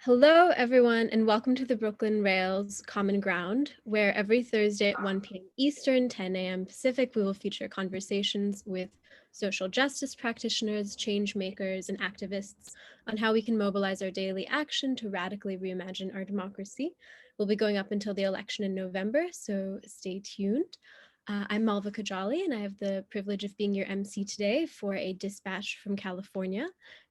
Hello, everyone, and welcome to the Brooklyn Rails Common Ground, where every Thursday at 1 p.m. Eastern, 10 a.m. Pacific, we will feature conversations with social justice practitioners, change makers, and activists on how we can mobilize our daily action to radically reimagine our democracy. We'll be going up until the election in November, so stay tuned. I'm Malva Kajali, and I have the privilege of being your MC today for a dispatch from California,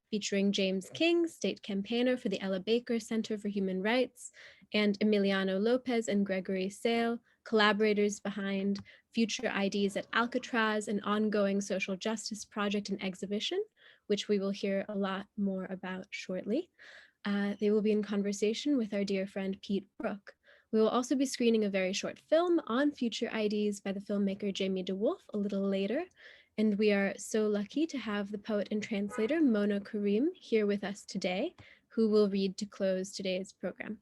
featuring James King, state campaigner for the Ella Baker Center for Human Rights, and Emiliano Lopez and Gregory Sale, collaborators behind Future IDs at Alcatraz, an ongoing social justice project and exhibition, which we will hear a lot more about shortly. They will be in conversation with our dear friend Pete Brook. We will also be screening a very short film on Future IDs by the filmmaker Jamie DeWolf a little later. And we are so lucky to have the poet and translator Mona Kareem here with us today, who will read to close today's program.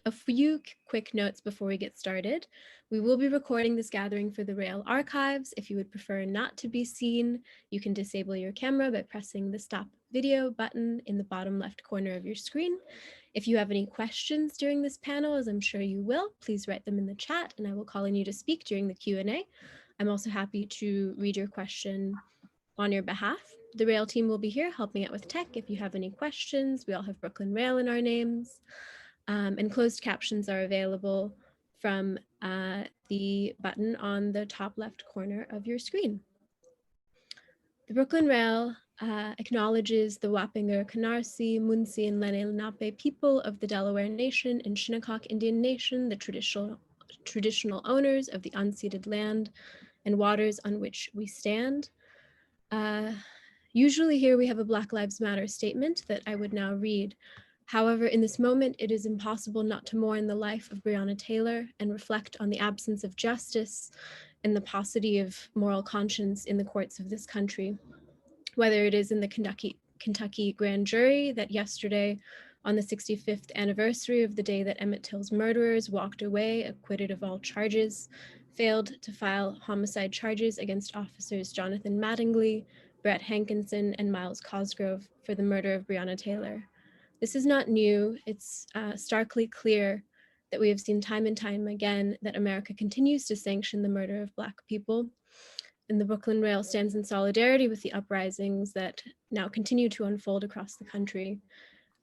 A few quick notes before we get started. We will be recording this gathering for the Rail archives. If you would prefer not to be seen, you can disable your camera by pressing the stop video button in the bottom left corner of your screen. If you have any questions during this panel, as I'm sure you will, please write them in the chat and I will call on you to speak during the Q&A. I'm also happy to read your question on your behalf. The Rail team will be here helping out with tech if you have any questions. We all have Brooklyn Rail in our names. And closed captions are available from the button on the top left corner of your screen. The Brooklyn Rail acknowledges the Wappinger, Canarsie, Munsee, and Lenape people of the Delaware Nation and Shinnecock Indian Nation, the traditional owners of the unceded land and waters on which we stand. Usually here we have a Black Lives Matter statement that I would now read. However, in this moment, it is impossible not to mourn the life of Breonna Taylor and reflect on the absence of justice and the paucity of moral conscience in the courts of this country. Whether it is in the Kentucky grand jury that yesterday, on the 65th anniversary of the day that Emmett Till's murderers walked away, acquitted of all charges, failed to file homicide charges against officers Jonathan Mattingly, Brett Hankinson, and Miles Cosgrove for the murder of Breonna Taylor. This is not new. It's starkly clear that we have seen time and time again that America continues to sanction the murder of Black people. And the Brooklyn Rail stands in solidarity with the uprisings that now continue to unfold across the country.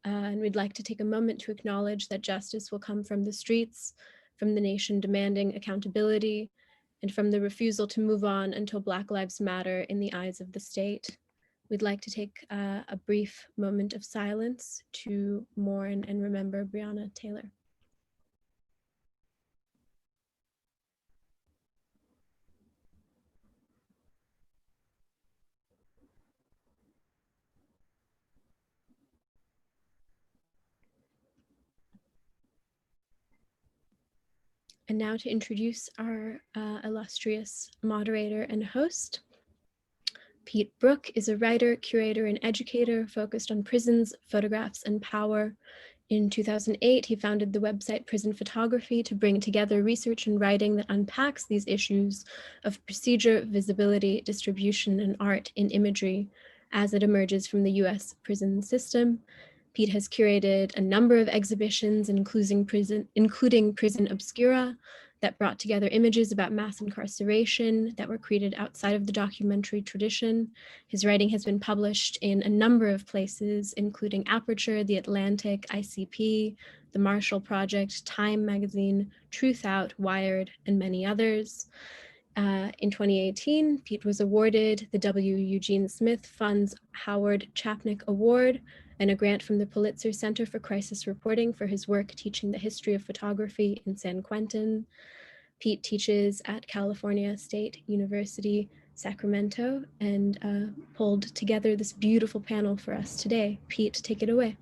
And we'd like to take a moment to acknowledge that justice will come from the streets, from the nation demanding accountability, and from the refusal to move on until Black Lives Matter in the eyes of the state. We'd like to take a brief moment of silence to mourn and remember Breonna Taylor. And now to introduce our illustrious moderator and host. Pete Brook is a writer, curator, and educator focused on prisons, photographs, and power. In 2008, he founded the website Prison Photography to bring together research and writing that unpacks these issues of procedure, visibility, distribution, and art in imagery as it emerges from the US prison system. Pete has curated a number of exhibitions, including Prison Obscura, that brought together images about mass incarceration that were created outside of the documentary tradition. His writing has been published in a number of places, including Aperture, The Atlantic, ICP, The Marshall Project, Time Magazine, Truth Out, Wired, and many others. In 2018, Pete was awarded the W. Eugene Smith Fund's Howard Chapnick Award and a grant from the Pulitzer Center for Crisis Reporting for his work teaching the history of photography in San Quentin. Pete teaches at California State University, Sacramento, and pulled together this beautiful panel for us today. Pete, take it away.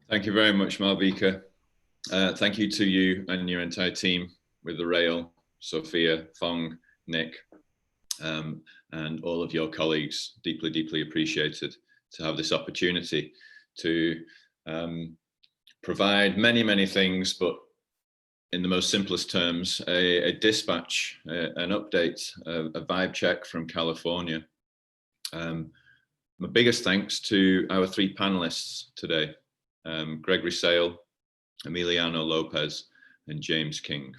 Thank you very much, Malvika. Thank you to you and your entire team with the Rail, Sophia, Fong, Nick, and all of your colleagues. Deeply, deeply appreciated to have this opportunity to provide many, many things, but in the most simplest terms, a dispatch, an update, a vibe check from California. My biggest thanks to our three panelists today. Gregory Sale, Emiliano Lopez, and James King.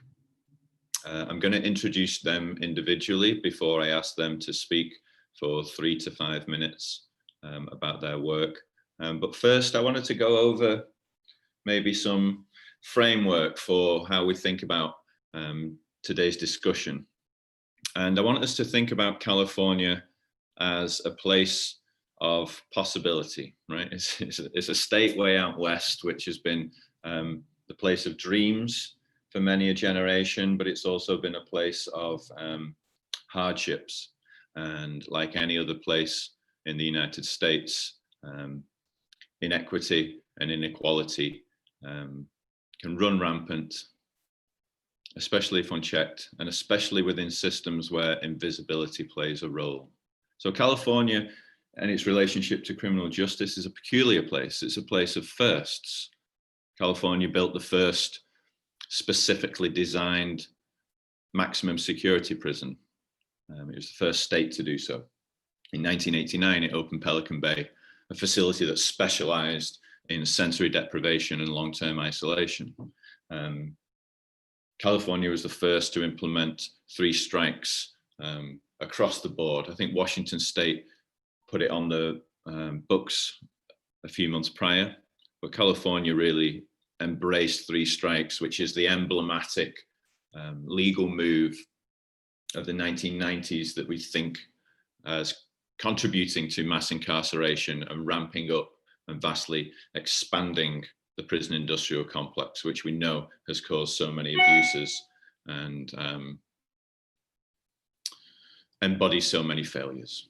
I'm going to introduce them individually before I ask them to speak for 3 to 5 minutes about their work. But first, I wanted to go over maybe some framework for how we think about today's discussion. And I want us to think about California as a place of possibility, right? It's a state way out west, which has been the place of dreams for many a generation, but it's also been a place of hardships. And like any other place in the United States, inequity and inequality can run rampant, especially if unchecked, and especially within systems where invisibility plays a role. So California and its relationship to criminal justice is a peculiar place. It's a place of firsts. California built the first specifically designed maximum security prison. It was the first state to do so. In 1989, it opened Pelican Bay, a facility that specialized in sensory deprivation and long-term isolation. California was the first to implement 3 strikes across the board. I think Washington State put it on the books a few months prior, but California really embraced 3 strikes, which is the emblematic legal move of the 1990s that we think as contributing to mass incarceration and ramping up and vastly expanding the prison industrial complex, which we know has caused so many abuses and embodies so many failures.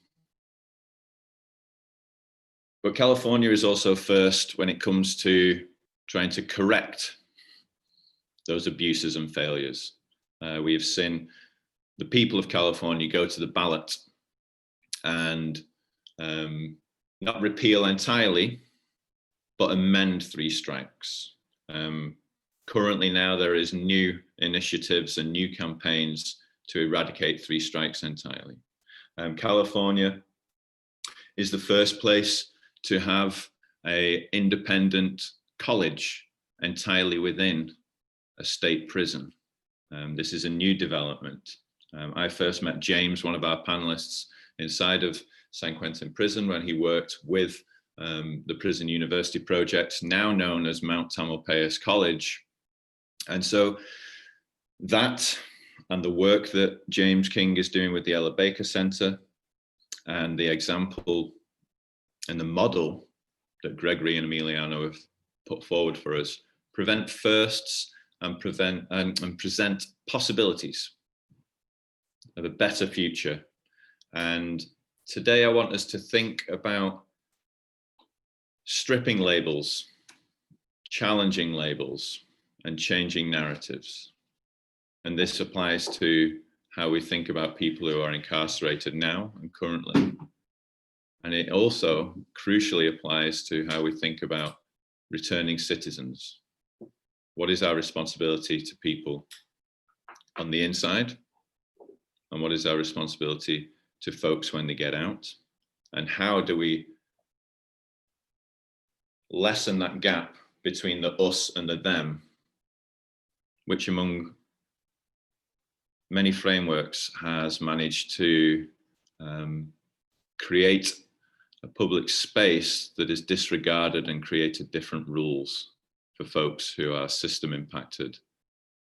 But California is also first when it comes to trying to correct those abuses and failures. We have seen the people of California go to the ballot and not repeal entirely, but amend 3 strikes. Currently now there is new initiatives and new campaigns to eradicate 3 strikes entirely. California is the first place to have an independent college entirely within a state prison. This is a new development. I first met James, one of our panelists, inside of San Quentin prison when he worked with the Prison University Project, now known as Mount Tamalpais College. And so that and the work that James King is doing with the Ella Baker Center and the example and the model that Gregory and Emiliano have put forward for us prevent firsts and present possibilities of a better future. And today I want us to think about stripping labels, challenging labels, and changing narratives. And this applies to how we think about people who are incarcerated now and currently. And it also crucially applies to how we think about returning citizens. What is our responsibility to people on the inside? And what is our responsibility to folks when they get out? And how do we lessen that gap between the us and the them, which among many frameworks has managed to create a public space that is disregarded and created different rules for folks who are system impacted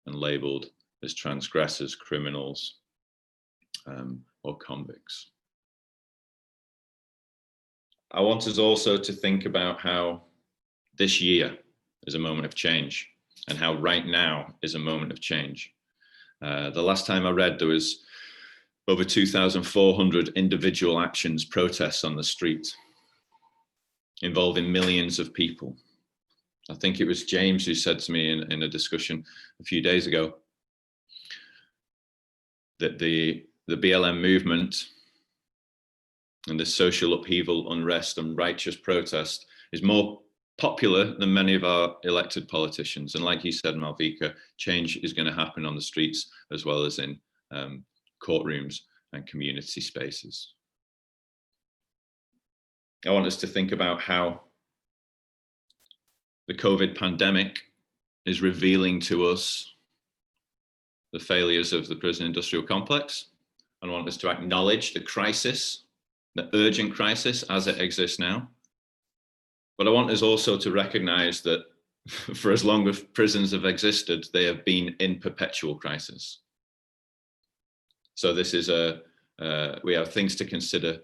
and labeled as transgressors, criminals, or convicts. I want us also to think about how this year is a moment of change and how right now is a moment of change. The last time I read, there was over 2,400 individual actions, protests on the street involving millions of people. I think it was James who said to me in a discussion a few days ago that the BLM movement and the social upheaval, unrest, and righteous protest is more popular than many of our elected politicians. And like you said, Malvika, change is going to happen on the streets as well as in courtrooms and community spaces. I want us to think about how The COVID pandemic is revealing to us the failures of the prison industrial complex. I want us to acknowledge the crisis, the urgent crisis as it exists now. But I want us also to recognize that for as long as prisons have existed, they have been in perpetual crisis. So this is we have things to consider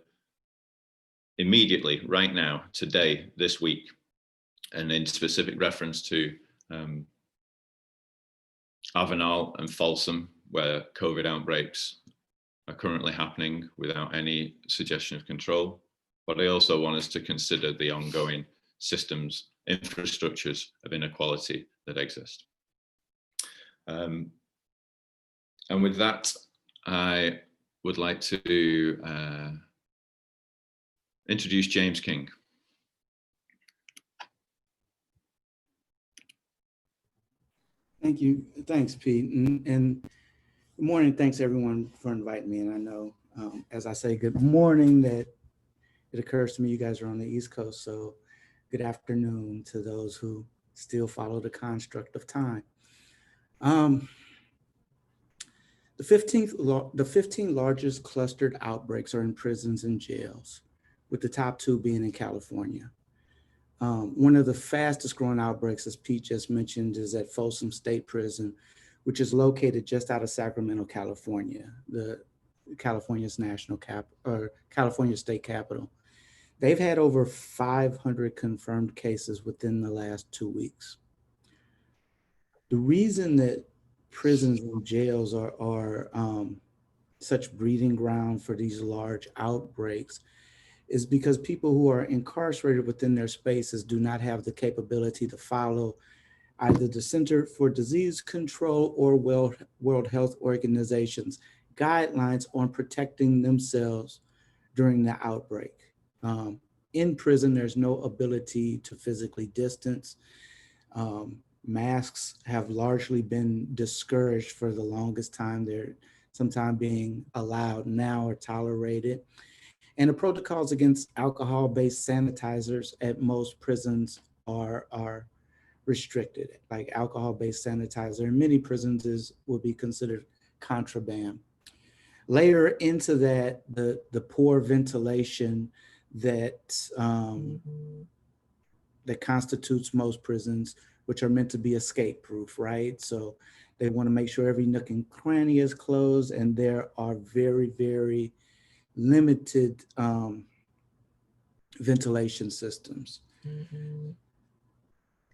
immediately, right now, today, this week, and in specific reference to Avenal and Folsom, where COVID outbreaks are currently happening without any suggestion of control. But I also want us to consider the ongoing systems, infrastructures of inequality that exist. And with that, I would like to introduce James King. Thank you. Thanks, Pete. And good morning. Thanks, everyone, for inviting me. And I know, as I say good morning, that it occurs to me you guys are on the East Coast. So good afternoon to those who still follow the construct of time. The 15 largest clustered outbreaks are in prisons and jails, with the top 2 being in California. One of the fastest growing outbreaks, as Pete just mentioned, is at Folsom State Prison, which is located just out of Sacramento, California, California's California state capital. They've had over 500 confirmed cases within the last 2 weeks. The reason that prisons and jails are such breeding ground for these large outbreaks is because people who are incarcerated within their spaces do not have the capability to follow either the Center for Disease Control or World Health Organization's guidelines on protecting themselves during the outbreak. In prison, there's no ability to physically distance. Masks have largely been discouraged for the longest time. They're sometimes being allowed now or tolerated. And the protocols against alcohol-based sanitizers at most prisons are restricted. Like alcohol-based sanitizer in many prisons would be considered contraband. Layer into that the poor ventilation that that constitutes most prisons, which are meant to be escape-proof, right? So they want to make sure every nook and cranny is closed, and there are very, very limited ventilation systems.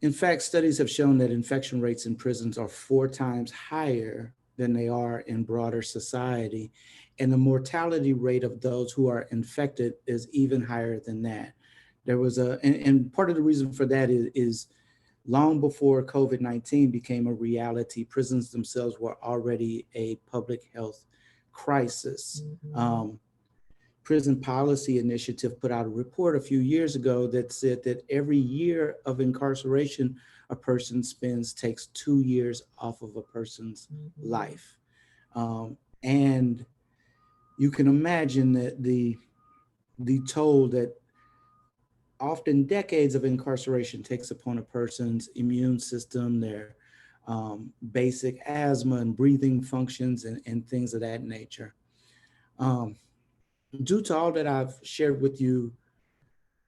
In fact, studies have shown that infection rates in prisons are 4 times higher than they are in broader society. And the mortality rate of those who are infected is even higher than that. There was and part of the reason for that is long before COVID-19 became a reality, prisons themselves were already a public health crisis. Prison Policy Initiative put out a report a few years ago that said that every year of incarceration a person spends takes 2 years off of a person's life. And you can imagine that the toll that often decades of incarceration takes upon a person's immune system, their basic asthma and breathing functions and things of that nature. Due to all that I've shared with you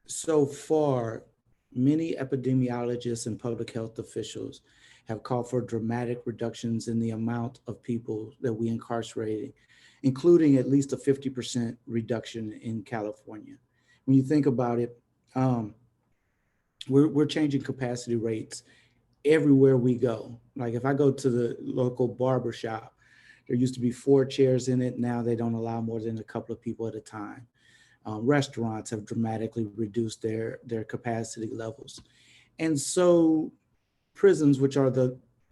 so far, many epidemiologists and public health officials have called for dramatic reductions in the amount of people that we incarcerate, including at least a 50% reduction in California. When you think about it, we're changing capacity rates everywhere we go. Like if I go to the local barber shop, there used to be 4 chairs in it. Now they don't allow more than a couple of people at a time. Restaurants have dramatically reduced their capacity levels. And so prisons, which are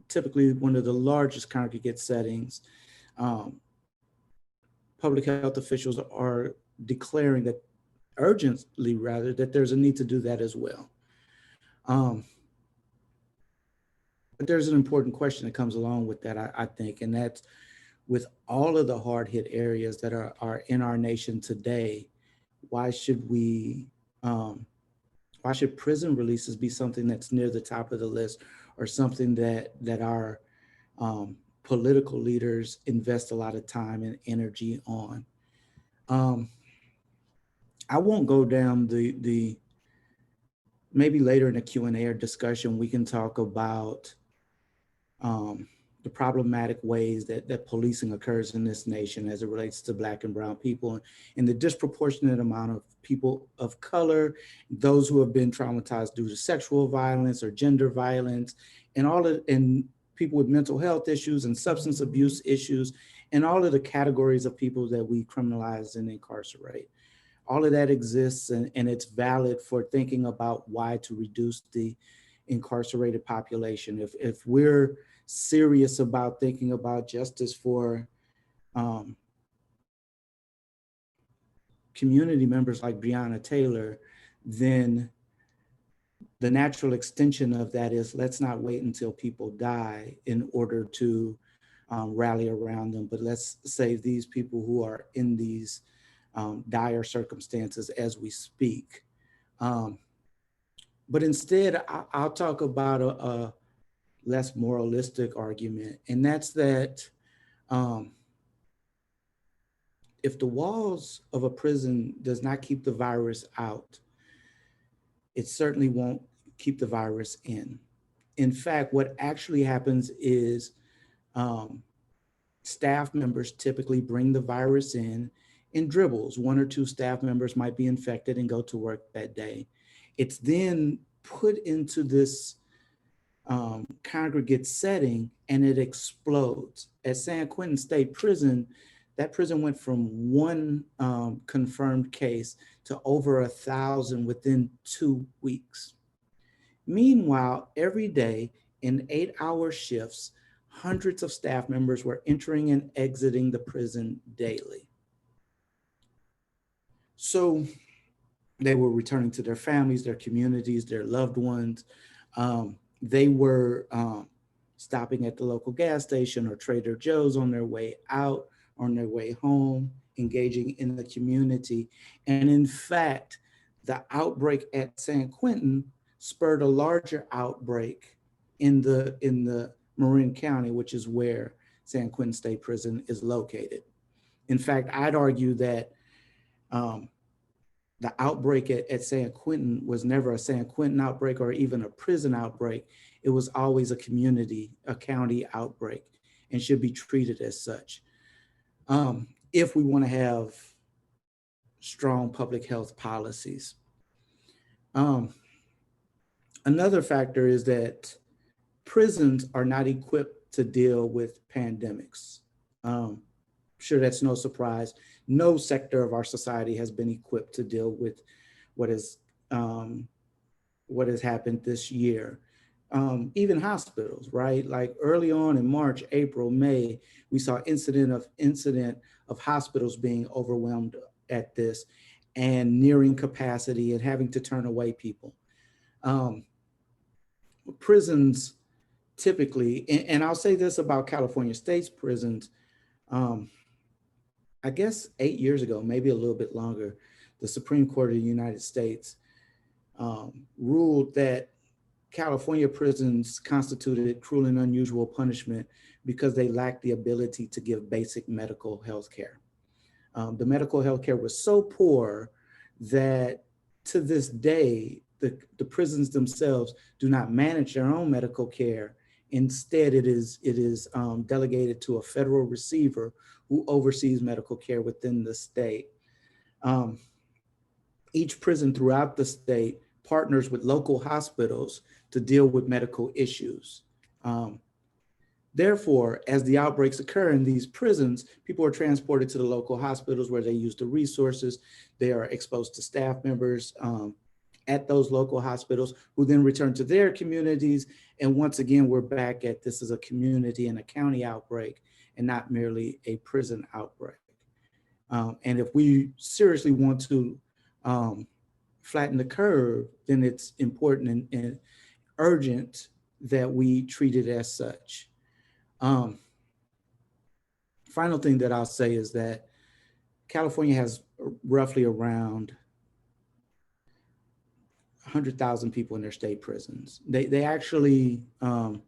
typically one of the largest congregate settings, public health officials are declaring that urgently rather that there's a need to do that as well. But there's an important question that comes along with that, I think, and that's with all of the hard hit areas that are in our nation today, why should we Why should prison releases be something that's near the top of the list, or something that our political leaders invest a lot of time and energy on? I won't go down the maybe later in the Q&A or discussion, we can talk about the problematic ways that policing occurs in this nation as it relates to Black and brown people, and the disproportionate amount of people of color, those who have been traumatized due to sexual violence or gender violence, and people with mental health issues and substance abuse issues, and all of the categories of people that we criminalize and incarcerate. All of that exists, and it's valid for thinking about why to reduce the incarcerated population. If we're serious about thinking about justice for community members like Breonna Taylor, then the natural extension of that is, let's not wait until people die in order to rally around them, but let's save these people who are in these dire circumstances as we speak. But instead, I'll talk about a less moralistic argument, and that's that if the walls of a prison does not keep the virus out, it certainly won't keep the virus in. In fact, what actually happens is staff members typically bring the virus in dribbles. One or two staff members might be infected and go to work that day. It's then put into this congregate setting and it explodes. At San Quentin State Prison, that prison went from one confirmed case to over 1,000 within 2 weeks. Meanwhile, every day in 8-hour shifts, hundreds of staff members were entering and exiting the prison daily. So they were returning to their families, their communities, their loved ones. They were stopping at the local gas station or Trader Joe's on their way out, on their way home, engaging in the community. And in fact, the outbreak at San Quentin spurred a larger outbreak in the Marin County, which is where San Quentin State Prison is located. In fact, I'd argue that the outbreak at San Quentin was never a San Quentin outbreak or even a prison outbreak. It was always a county outbreak, and should be treated as such. If we want to have strong public health policies. Another factor is that prisons are not equipped to deal with pandemics. I'm sure that's no surprise. No sector of our society has been equipped to deal with what has happened this year. Even hospitals, right? Like early on in March, April, May, we saw incident of hospitals being overwhelmed at this and nearing capacity and having to turn away people. Prisons typically, and I'll say this about California State's prisons, I guess 8 years ago, maybe a little bit longer, the Supreme Court of the United States ruled that California prisons constituted cruel and unusual punishment because they lacked the ability to give basic medical health care. The medical health care was so poor that to this day, the prisons themselves do not manage their own medical care. Instead, it is delegated to a federal receiver who oversees medical care within the state. Each prison throughout the state partners with local hospitals to deal with medical issues. Therefore, as the outbreaks occur in these prisons, people are transported to the local hospitals where they use the resources. They are exposed to staff members at those local hospitals who then return to their communities. And once again, we're back at this is a community and a county outbreak and not merely a prison outbreak. And if we seriously want to flatten the curve, then it's important and urgent that we treat it as such. Final thing that I'll say is that California has roughly around 100,000 people in their state prisons. They actually, the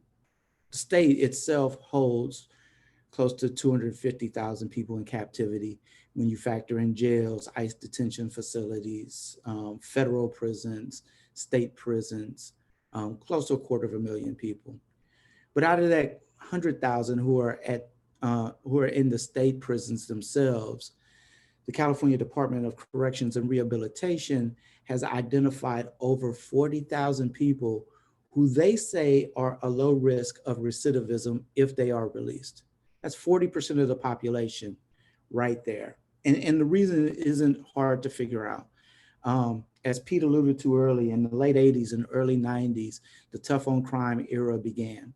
state itself holds close to 250,000 people in captivity when you factor in jails, ICE detention facilities, federal prisons, state prisons, close to 250,000 people. But out of that 100,000 who are in the state prisons themselves, the California Department of Corrections and Rehabilitation has identified over 40,000 people who they say are a low risk of recidivism if they are released. That's 40% of the population right there. And the reason isn't hard to figure out. As Pete alluded to early, in the late 80s and early 90s, the tough on crime era began.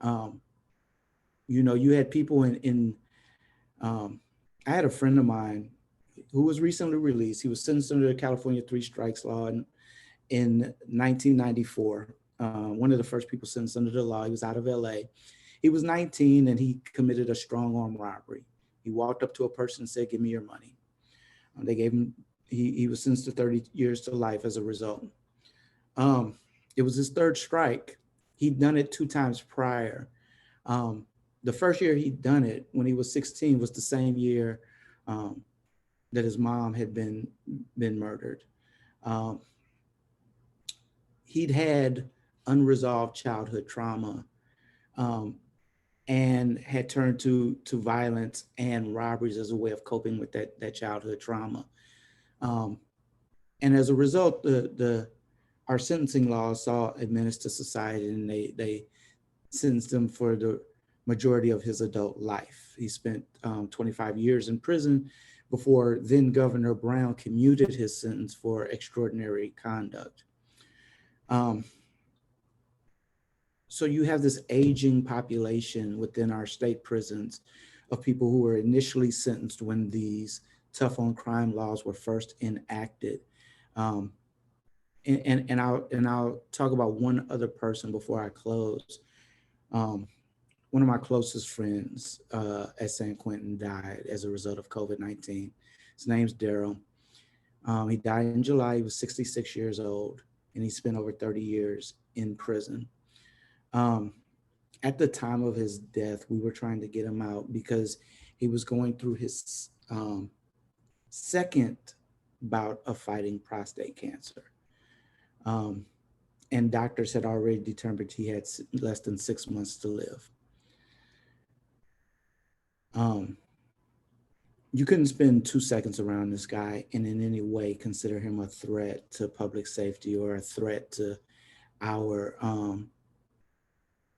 You know, you had people I had a friend of mine who was recently released. He was sentenced under the California 3 Strikes Law in 1994. One of the first people sentenced under the law. He was out of LA. He was 19 and he committed a strong arm robbery. He walked up to a person and said, "Give me your money." They gave him, he was sentenced to 30 years to life as a result. It was his third strike. He'd done it 2 times prior. The first year he'd done it, when he was 16, was the same year that his mom had been murdered. He'd had unresolved childhood trauma and had turned to violence and robberies as a way of coping with that childhood trauma. And as a result, our sentencing laws saw a menace to society, and they sentenced him for the majority of his adult life. He spent 25 years in prison before then Governor Brown commuted his sentence for extraordinary conduct. So you have this aging population within our state prisons of people who were initially sentenced when these tough on crime laws were first enacted. And I'll talk about one other person before I close. One of my closest friends at San Quentin died as a result of COVID-19. His name's Daryl. He died in July. He was 66 years old, and he spent over 30 years in prison. At the time of his death, we were trying to get him out because he was going through his second bout of fighting prostate cancer. And doctors had already determined he had less than 6 months to live. You couldn't spend 2 seconds around this guy and in any way consider him a threat to public safety or a threat to our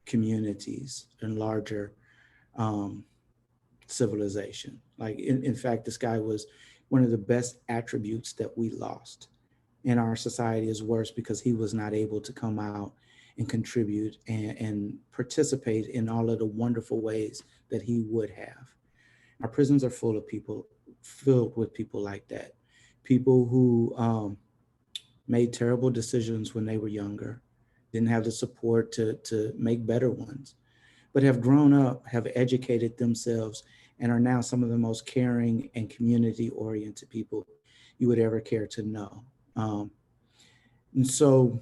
communities and larger civilization. Like, in fact, this guy was one of the best attributes that we lost. And our society is worse because he was not able to come out and contribute and participate in all of the wonderful ways that he would have. Our prisons are full with people like that. People who made terrible decisions when they were younger, didn't have the support to make better ones, but have grown up, have educated themselves, and are now some of the most caring and community-oriented people you would ever care to know. And so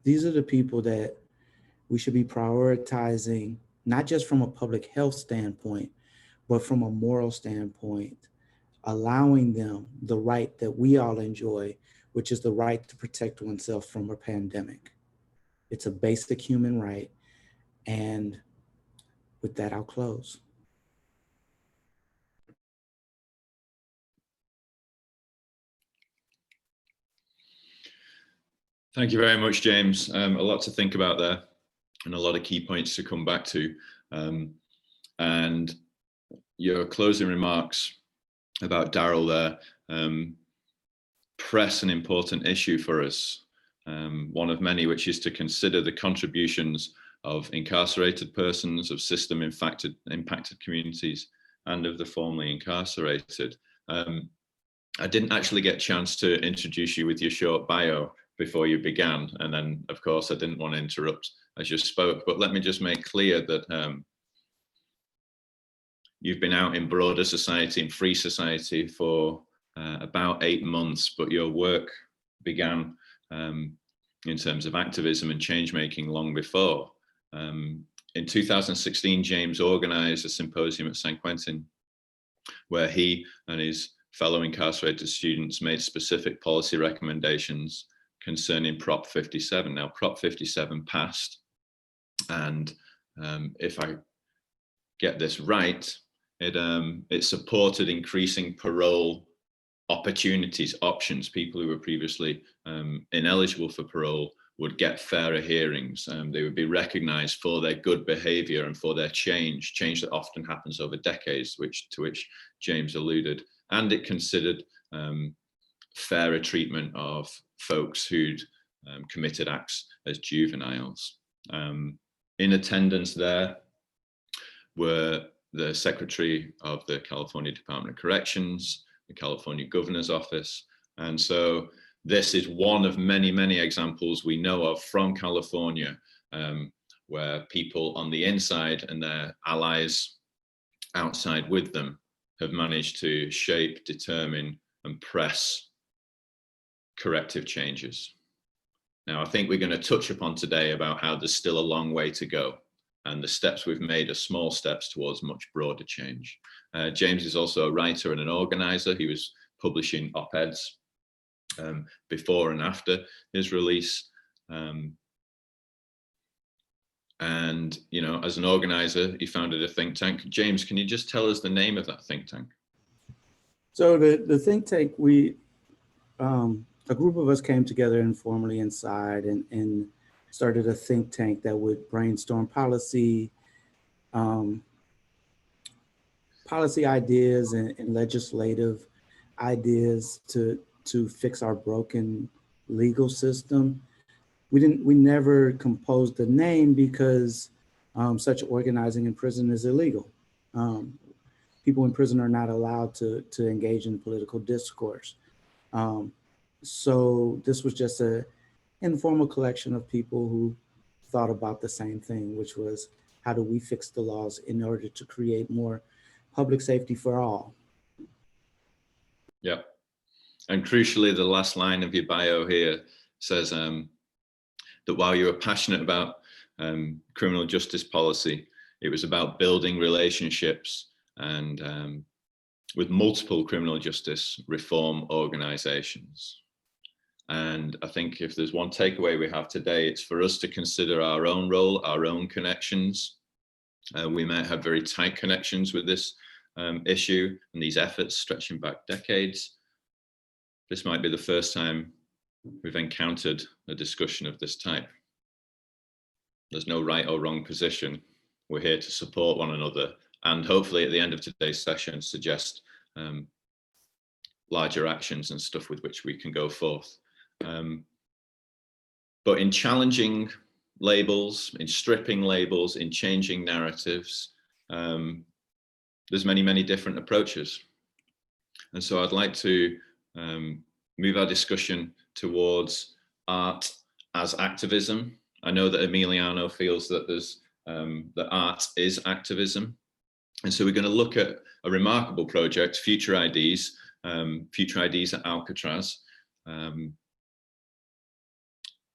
these are the people that we should be prioritizing, not just from a public health standpoint, but from a moral standpoint, allowing them the right that we all enjoy, which is the right to protect oneself from a pandemic. It's a basic human right. And with that, I'll close. Thank you very much, James. A lot to think about there and a lot of key points to come back to. And your closing remarks about Daryl there press an important issue for us. One of many, which is to consider the contributions of incarcerated persons, of system impacted communities, and of the formerly incarcerated. I didn't actually get a chance to introduce you with your short bio before you began. And then, of course, I didn't want to interrupt as you spoke, but let me just make clear that you've been out in broader society, in free society for about 8 months, but your work began in terms of activism and change making long before. In 2016, James organized a symposium at San Quentin where he and his fellow incarcerated students made specific policy recommendations concerning Prop 57. Now, Prop 57 passed, and if I get this right, it supported increasing parole opportunities, options. People who were previously ineligible for parole would get fairer hearings. They would be recognized for their good behavior and for their change that often happens over decades, to which James alluded. And it considered fairer treatment of folks who'd committed acts as juveniles. In attendance there were the Secretary of the California Department of Corrections, the California Governor's Office. And so this is one of many, many examples we know of from California, where people on the inside and their allies outside with them have managed to shape, determine, and press corrective changes. Now, I think we're going to touch upon today about how there's still a long way to go, and the steps we've made are small steps towards much broader change. James is also a writer and an organizer. He was publishing op-eds before and after his release. And, you know, as an organizer, he founded a think tank. James, can you just tell us the name of that think tank? So the think tank, a group of us came together informally inside and started a think tank that would brainstorm policy ideas and legislative ideas to fix our broken legal system. We never composed a name because such organizing in prison is illegal. People in prison are not allowed to engage in political discourse. So this was just an informal collection of people who thought about the same thing, which was, how do we fix the laws in order to create more public safety for all? Yeah. And crucially, the last line of your bio here says that while you were passionate about criminal justice policy, it was about building relationships and with multiple criminal justice reform organizations. And I think if there's one takeaway we have today, it's for us to consider our own role, our own connections. We might have very tight connections with this issue and these efforts stretching back decades. This might be the first time we've encountered a discussion of this type. There's no right or wrong position. We're here to support one another, and hopefully at the end of today's session suggest larger actions and stuff with which we can go forth. But in challenging labels, in stripping labels, in changing narratives, there's many, many different approaches. And so I'd like to move our discussion towards art as activism. I know that Emiliano feels that that art is activism. And so we're going to look at a remarkable project, Future IDs, Future IDs at Alcatraz.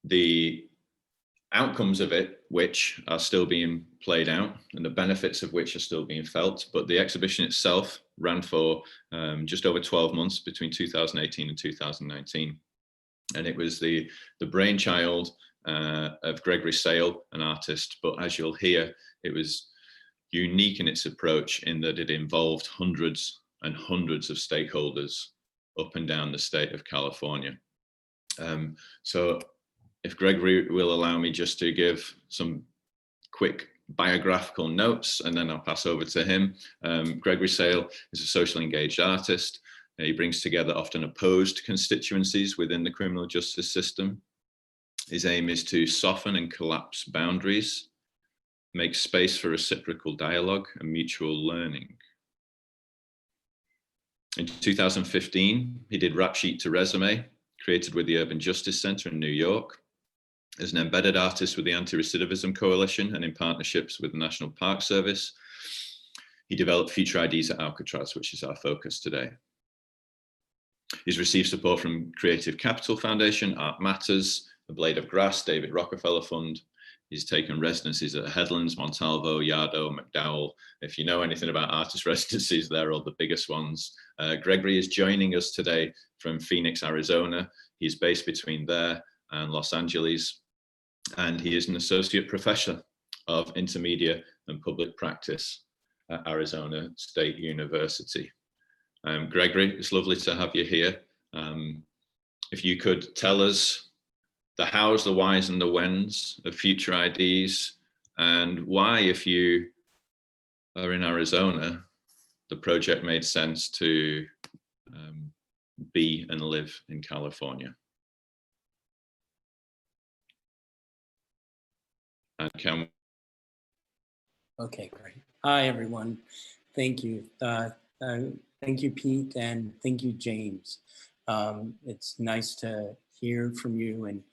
The outcomes of it, which are still being played out, and the benefits of which are still being felt. But the exhibition itself ran for just over 12 months between 2018 and 2019. And it was the brainchild of Gregory, an artist. But as you'll hear, it was unique in its approach in that it involved hundreds and hundreds of stakeholders up and down the state of California. So if Gregory will allow me just to give some quick biographical notes, and then I'll pass over to him. Gregory Sale is a socially engaged artist. He brings together often opposed constituencies within the criminal justice system. His aim is to soften and collapse boundaries, make space for reciprocal dialogue and mutual learning. In 2015, he did Rap Sheet to Resume, created with the Urban Justice Center in New York. As an embedded artist with the Anti-Recidivism Coalition and in partnerships with the National Park Service, he developed Future IDs at Alcatraz, which is our focus today. He's received support from Creative Capital Foundation, Art Matters, The Blade of Grass, David Rockefeller Fund. He's taken residencies at Headlands, Montalvo, Yardo, McDowell. If you know anything about artist residencies, they're all the biggest ones. Gregory is joining us today from Phoenix, Arizona. He's based between there and Los Angeles, and he is an associate professor of intermedia and public practice at Arizona State University. Gregory, it's lovely to have you here. If you could tell us the hows, the whys, and the whens of Future IDs, and why, if you are in Arizona, the project made sense to be and live in California. And can Okay, great. Hi, everyone. Thank you. Thank you, Pete, and thank you, James. It's nice to hear from you and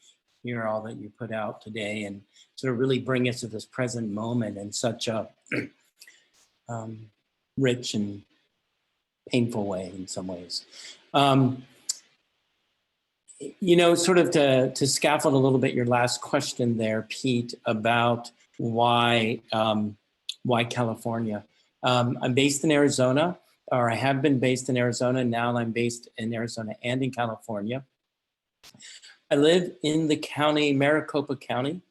hear all that you put out today and sort of really bring us to this present moment in such a rich and painful way in some ways. You know, sort of to scaffold a little bit your last question there, Pete, about why California. I'm based in Arizona, or I have been based in Arizona. Now I'm based in Arizona and in California. I live in the county, Maricopa County.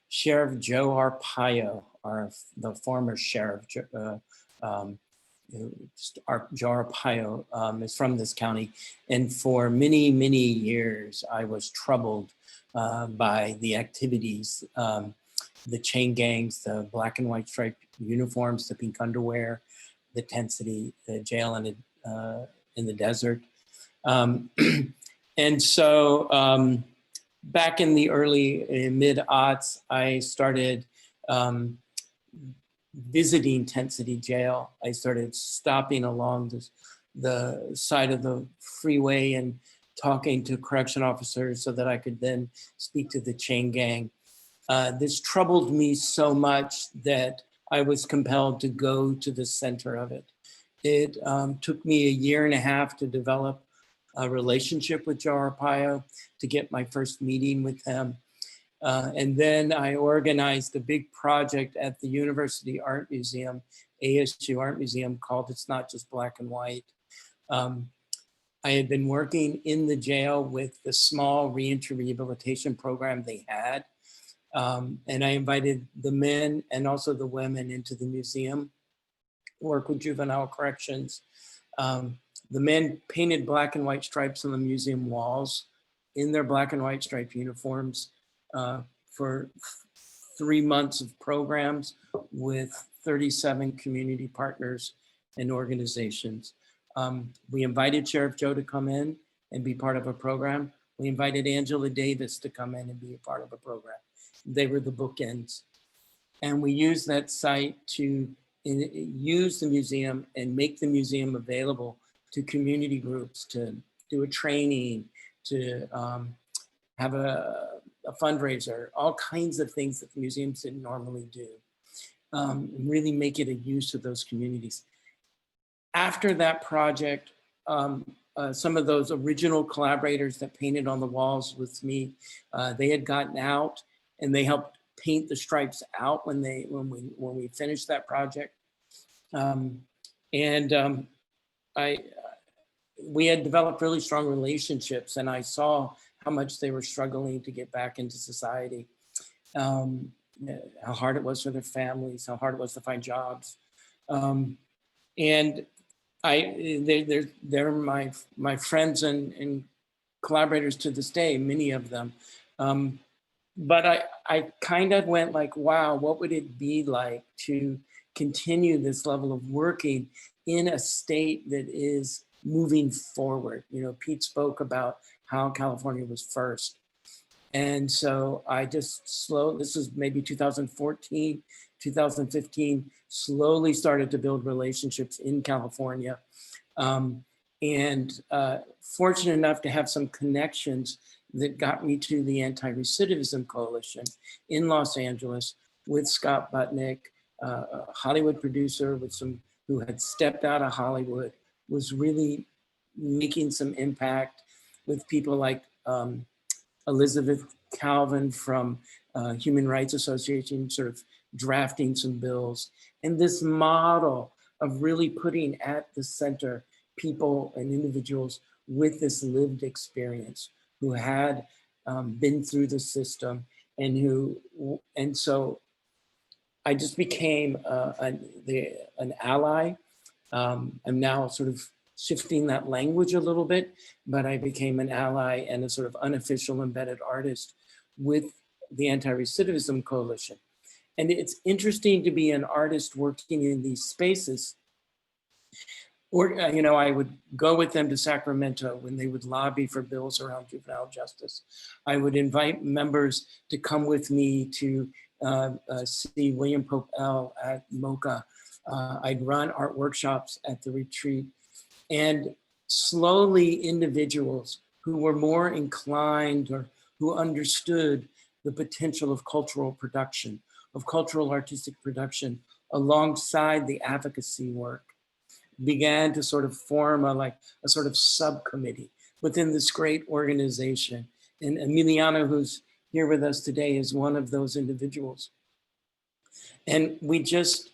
Sheriff Joe Arpaio, the former sheriff, Joe Arpaio is from this county. And for many, many years, I was troubled by the activities, the chain gangs, the black and white striped uniforms, the pink underwear, the tent city, the jail in the desert. And so back in the early mid-aughts, I started visiting Tent City Jail. I started stopping along the side of the freeway and talking to correction officers so that I could then speak to the chain gang. This troubled me so much that I was compelled to go to the center of it. It took me 1.5 years to develop a relationship with Joe Arpaio, to get my first meeting with him. And then I organized a big project at the University Art Museum, ASU Art Museum, called It's Not Just Black and White. I had been working in the jail with the small reentry rehabilitation program they had. And I invited the men and also the women into the museum, work with juvenile corrections. The men painted black and white stripes on the museum walls in their black and white striped uniforms for 3 months of programs with 37 community partners and organizations. We invited Sheriff Joe to come in and be part of a program. We invited Angela Davis to come in and be a part of a program. They were the bookends. And we used that site to use the museum and make the museum available to community groups, to do a training, to have a fundraiser, all kinds of things that the museums didn't normally do. Really make it a use of those communities. After that project, some of those original collaborators that painted on the walls with me, they had gotten out and they helped paint the stripes out when we finished that project. We had developed really strong relationships, and I saw how much they were struggling to get back into society, how hard it was for their families, how hard it was to find jobs. And they're my friends and collaborators to this day, many of them. But I kind of went like, wow, what would it be like to continue this level of working in a state that is moving forward? You know, Pete spoke about how California was first. And so I just this was maybe 2014, 2015, slowly started to build relationships in California. Fortunate enough to have some connections that got me to the Anti-Recidivism Coalition in Los Angeles with Scott Butnick, a Hollywood producer who had stepped out of Hollywood, was really making some impact with people like Elizabeth Calvin from Human Rights Association, sort of drafting some bills. And this model of really putting at the center people and individuals with this lived experience who had been through the system and so I just became an ally. I'm now sort of shifting that language a little bit, but I became an ally and a sort of unofficial embedded artist with the Anti-Recidivism Coalition. And it's interesting to be an artist working in these spaces. Or, you know, I would go with them to Sacramento when they would lobby for bills around juvenile justice. I would invite members to come with me to see William Pope L. at MoCA. I'd run art workshops at the retreat. And slowly individuals who were more inclined or who understood the potential of cultural production, of cultural artistic production alongside the advocacy work, began to sort of form a sort of subcommittee within this great organization. And Emiliano, who's here with us today, is one of those individuals. And we just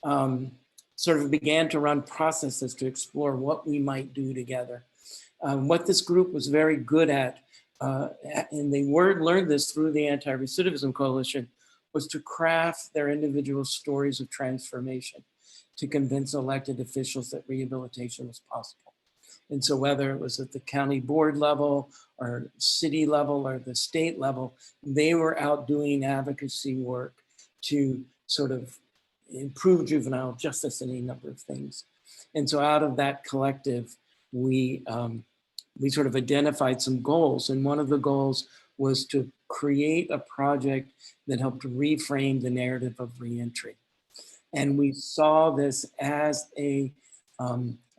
sort of began to run processes to explore what we might do together. What this group was very good at, and they learned this through the Anti-Recidivism Coalition, was to craft their individual stories of transformation to convince elected officials that rehabilitation was possible. And so whether it was at the county board level or city level or the state level, they were out doing advocacy work to sort of improve juvenile justice in a number of things. And so out of that collective, we sort of identified some goals. And one of the goals was to create a project that helped reframe the narrative of reentry. And we saw this as a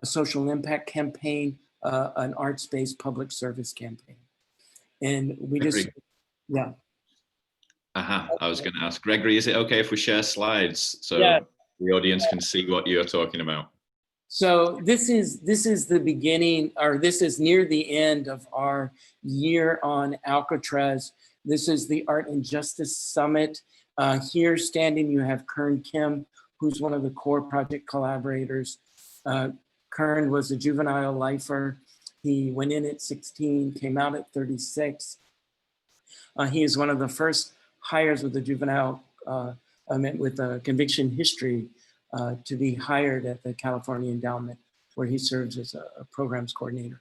social impact campaign, an arts-based public service campaign. And we just, yeah. I was going to ask, Gregory, is it okay if we share slides so the audience can see what you're talking about? So this is the beginning, or this is near the end of our year on Alcatraz. This is the Art and Justice Summit. Here standing, you have Kern Kim, who's one of the core project collaborators. Kern was a juvenile lifer. He went in at 16, came out at 36. He is one of the first hires with a juvenile, with a conviction history to be hired at the California Endowment, where he serves as a programs coordinator.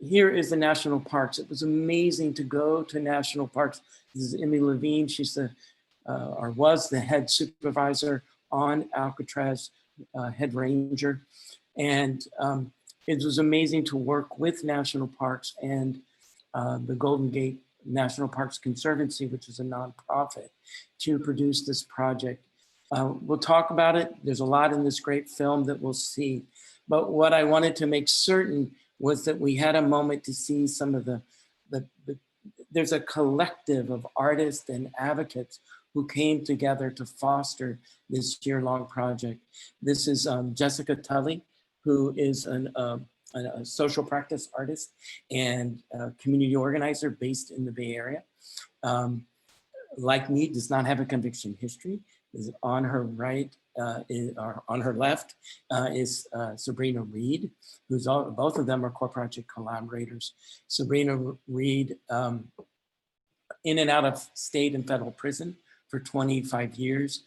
Here is the national parks. It was amazing to go to national parks. This is Emily Levine. She's or was the head supervisor on Alcatraz, head ranger. And it was amazing to work with national parks and the Golden Gate National Parks Conservancy, which is a nonprofit, to produce this project. We'll talk about it. There's a lot in this great film that we'll see. But what I wanted to make certain was that we had a moment to see some of there's a collective of artists and advocates who came together to foster this year-long project. This is Jessica Tully, who is a social practice artist and a community organizer based in the Bay Area. Like me, does not have a conviction history. Is on her right, or on her left, is Sabrina Reed, who's both of them are core project collaborators. Sabrina Reed, in and out of state and federal prison for 25 years.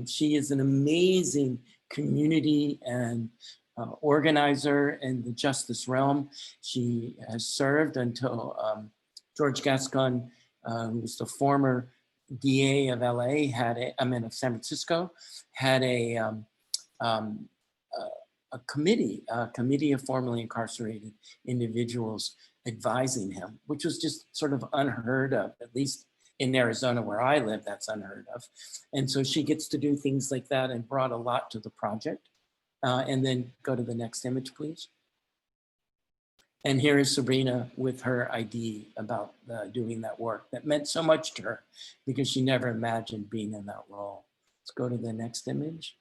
She is an amazing community and organizer in the justice realm. She has served until George Gascon, who was the former DA of LA, of San Francisco, had a committee of formerly incarcerated individuals advising him, which was just sort of unheard of, at least in Arizona where I live, that's unheard of. And so she gets to do things like that and brought a lot to the project. And then go to the next image, please. And here is Sabrina with her ID about doing that work that meant so much to her because she never imagined being in that role. Let's go to the next image.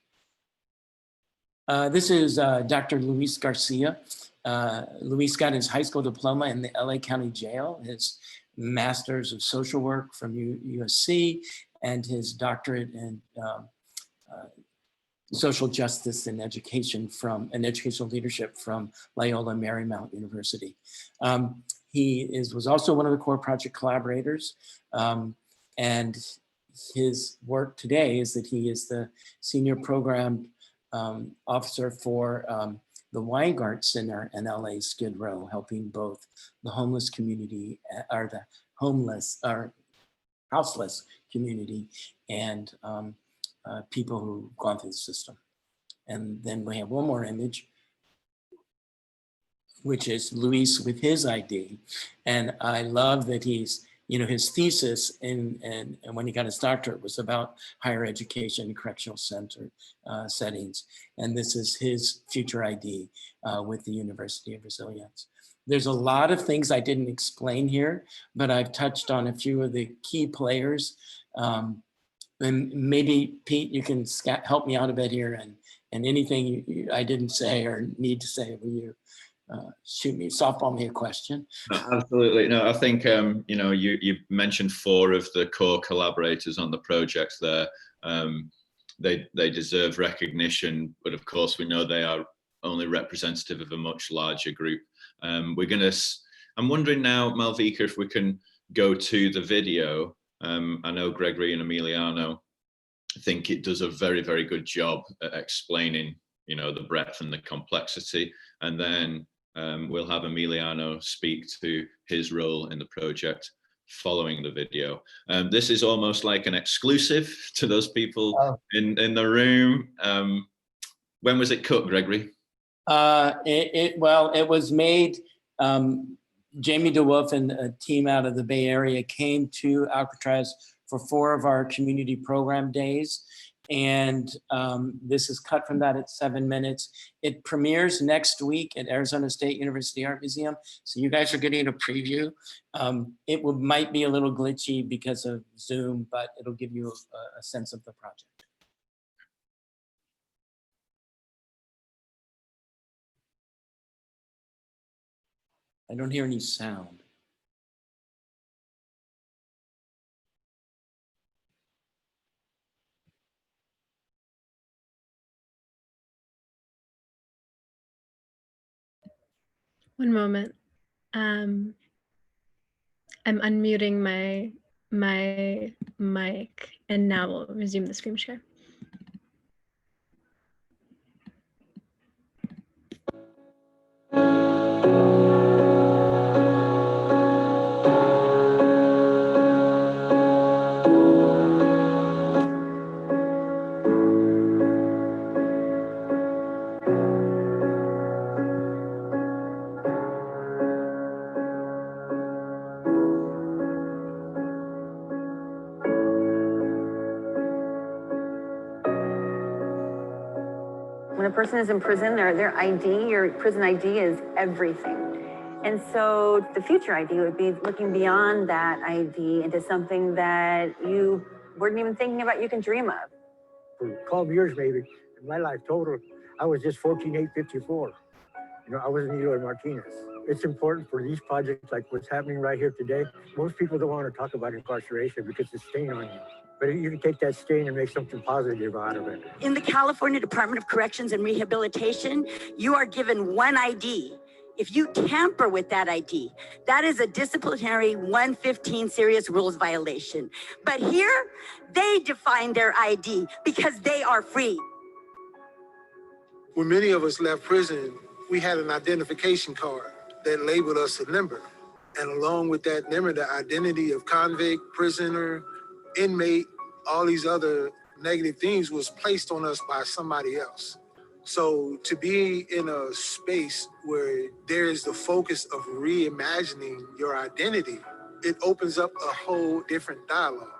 This is Dr. Luis Garcia. Luis got his high school diploma in the LA County Jail, his master's of social work from USC, and his doctorate in social justice and education from educational leadership from Loyola Marymount University. He was also one of the core project collaborators, and his work today is that he is the senior program officer for the Weingart Center in LA Skid Row, helping both the homeless community, or the homeless or houseless community, and people who've gone through the system. And then we have one more image, which is Luis with his ID. And I love that he's, you know, his thesis and when he got his doctorate was about higher education, correctional center settings. And this is his future ID with the University of Resilience. There's a lot of things I didn't explain here, but I've touched on a few of the key players. And maybe Pete, you can help me out a bit here, and anything I didn't say or need to say, will you softball me a question? No, absolutely. No, I think, you know, you mentioned 4 of the core collaborators on the project there. They deserve recognition, but of course we know they are only representative of a much larger group. I'm wondering now, Malvika, if we can go to the video. I know Gregory and Emiliano think it does a very, very good job at explaining, you know, the breadth and the complexity. And then we'll have Emiliano speak to his role in the project following the video. This is almost like an exclusive to those people in the room. When was it cut, Gregory? Well, it was made, Jamie DeWolf and a team out of the Bay Area came to Alcatraz for 4 of our community program days. And this is cut from that at 7 minutes. It premieres next week at Arizona State University Art Museum. So you guys are getting a preview. It might be a little glitchy because of Zoom, but it'll give you a sense of the project. I don't hear any sound. One moment. I'm unmuting my mic, and now we'll resume the screen share. When a person is in prison, their ID, your prison ID is everything. And so the future ID would be looking beyond that ID into something that you weren't even thinking about you can dream of. For 12 years maybe, in my life total, I was just 14,854. You know, I wasn't Eloy Martinez. It's important for these projects like what's happening right here today. Most people don't want to talk about incarceration because it's a stain on you. But you can take that stain and make something positive out of it. In the California Department of Corrections and Rehabilitation, you are given one ID. If you tamper with that ID, that is a disciplinary 115 serious rules violation. But here, they define their ID because they are free. When many of us left prison, we had an identification card that labeled us a member. And along with that member, the identity of convict, prisoner, inmate, all these other negative things was placed on us by somebody else. So to be in a space where there is the focus of reimagining your identity, it opens up a whole different dialogue.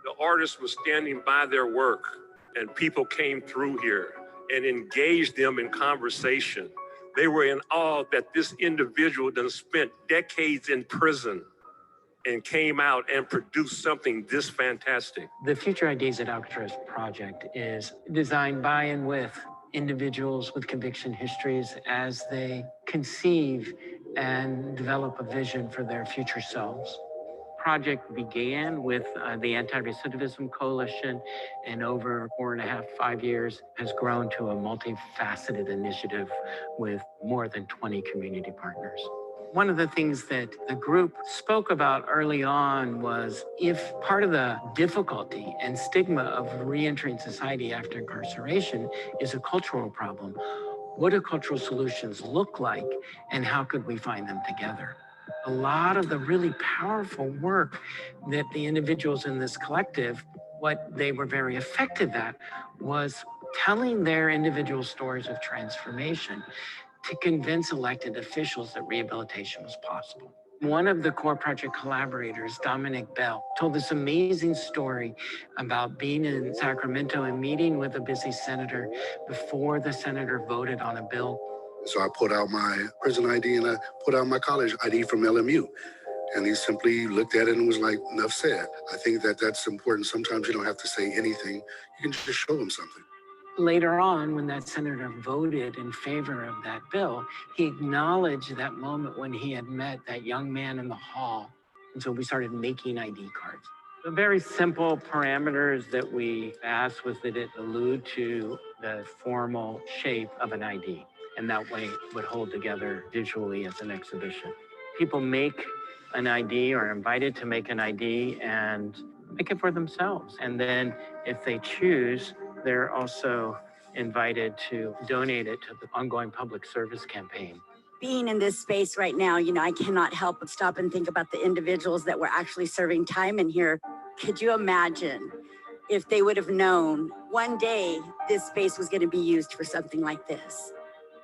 The artists were standing by their work, and people came through here and engaged them in conversation. They were in awe that this individual done spent decades in prison and came out and produced something this fantastic. The Future IDs at Alcatraz project is designed by and with individuals with conviction histories as they conceive and develop a vision for their future selves. Project began with the Anti-Recidivism Coalition, and over 4.5, 5 years has grown to a multifaceted initiative with more than 20 community partners. One of the things that the group spoke about early on was if part of the difficulty and stigma of reentering society after incarceration is a cultural problem, what do cultural solutions look like and how could we find them together? A lot of the really powerful work that the individuals in this collective, what they were very effective at was telling their individual stories of transformation to convince elected officials that rehabilitation was possible. One of the core project collaborators, Dominic Bell, told this amazing story about being in Sacramento and meeting with a busy senator before the senator voted on a bill. So I put out my prison ID and I put out my college ID from LMU. And he simply looked at it and was like, enough said. I think that that's important. Sometimes you don't have to say anything. You can just show them something. Later on, when that senator voted in favor of that bill, he acknowledged that moment when he had met that young man in the hall. And so we started making ID cards. The very simple parameters that we asked was that it allude to the formal shape of an ID. And that way it would hold together visually as an exhibition. People make an ID or are invited to make an ID and make it for themselves. And then if they choose, they're also invited to donate it to the ongoing public service campaign. Being in this space right now, I cannot help but stop and think about the individuals that were actually serving time in here. Could you imagine if they would have known one day this space was going to be used for something like this?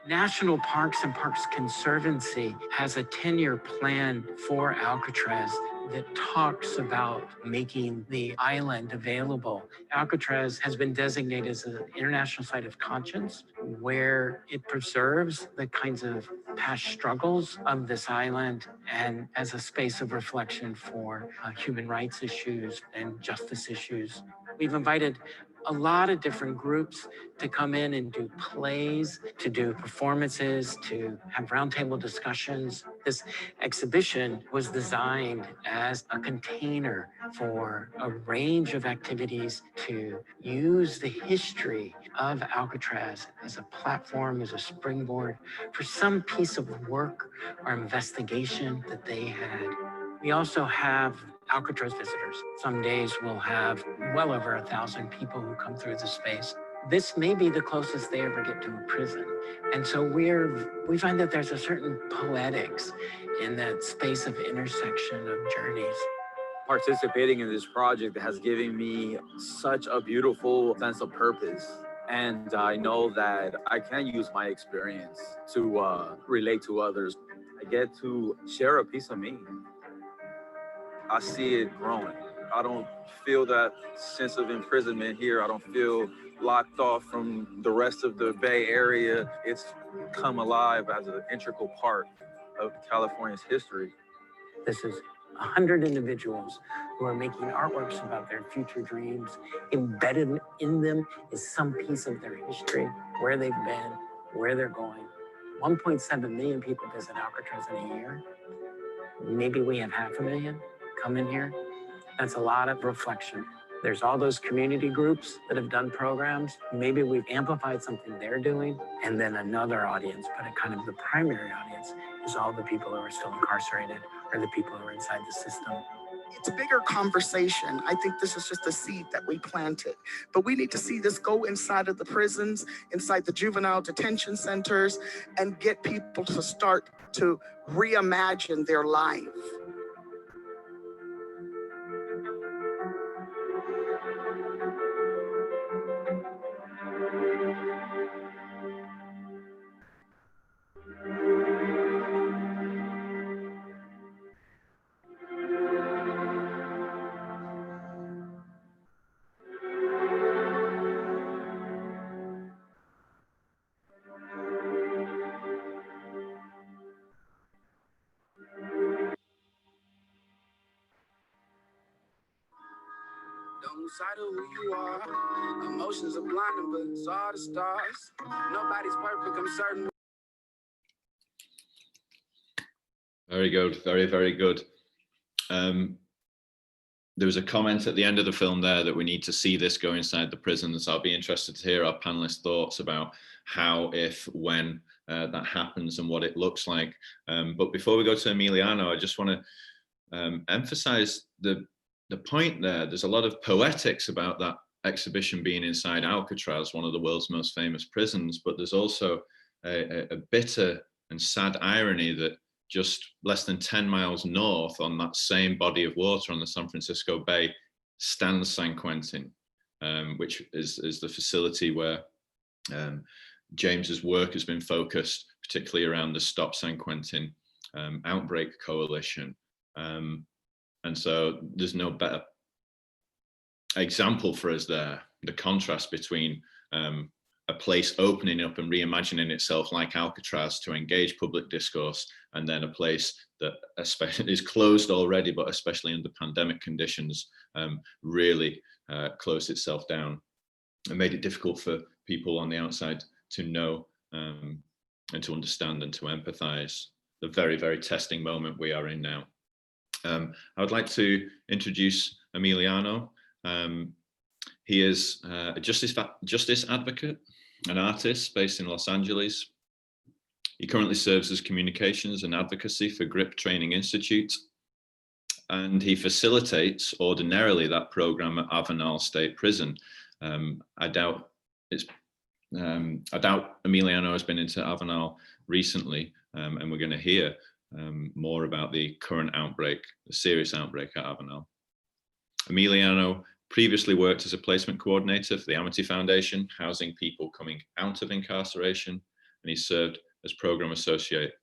National Parks and Parks Conservancy has a 10-year plan for Alcatraz that talks about making the island available. Alcatraz has been designated as an international site of conscience where it preserves the kinds of past struggles of this island and as a space of reflection for human rights issues and justice issues. We've invited a lot of different groups to come in and do plays, to do performances, to have roundtable discussions. This exhibition was designed as a container for a range of activities to use the history of Alcatraz as a platform, as a springboard for some piece of work or investigation that they had. We also have Alcatraz visitors. Some days we'll have well over 1,000 people who come through the space. This may be the closest they ever get to a prison. And so we find that there's a certain poetics in that space of intersection of journeys. Participating in this project has given me such a beautiful sense of purpose. And I know that I can use my experience to relate to others. I get to share a piece of me. I see it growing. I don't feel that sense of imprisonment here. I don't feel locked off from the rest of the Bay Area. It's come alive as an integral part of California's history. This is 100 individuals who are making artworks about their future dreams. Embedded in them is some piece of their history, where they've been, where they're going. 1.7 million people visit Alcatraz in a year. Maybe we have 500,000 come in here. That's a lot of reflection. There's all those community groups that have done programs. Maybe we've amplified something they're doing, and then another audience, but kind of the primary audience is all the people who are still incarcerated or the people who are inside the system. It's a bigger conversation. I think this is just a seed that we planted, but we need to see this go inside of the prisons, inside the juvenile detention centers, and get people to start to reimagine their life. Don't lose sight of who you are. Emotions are blinding, but it's all the stars. Nobody's perfect, I'm certain. Very good, very, very good. There was a comment at the end of the film there that we need to see this go inside the prisons. I'll be interested to hear our panelists' thoughts about how, if, when that happens and what it looks like. But before we go to Emiliano, I just want to emphasize the point there. There's a lot of poetics about that exhibition being inside Alcatraz, one of the world's most famous prisons, but there's also a bitter and sad irony that just less than 10 miles north on that same body of water on the San Francisco Bay stands San Quentin, which is the facility where James's work has been focused, particularly around the Stop San Quentin outbreak coalition. And so there's no better example for us there, the contrast between a place opening up and reimagining itself like Alcatraz to engage public discourse, and then a place that especially is closed already, but especially under pandemic conditions, really closed itself down and made it difficult for people on the outside to know and to understand and to empathize. The very, very testing moment we are in now. I would like to introduce Emiliano. He is a justice advocate, an artist based in Los Angeles. He currently serves as communications and advocacy for GRIP Training Institute, and he facilitates ordinarily that program at Avenal State Prison. I doubt Emiliano has been into Avenal recently, and we're going to hear more about the current outbreak, the serious outbreak at Avenal. Emiliano previously worked as a placement coordinator for the Amity Foundation, housing people coming out of incarceration, and he served as program associate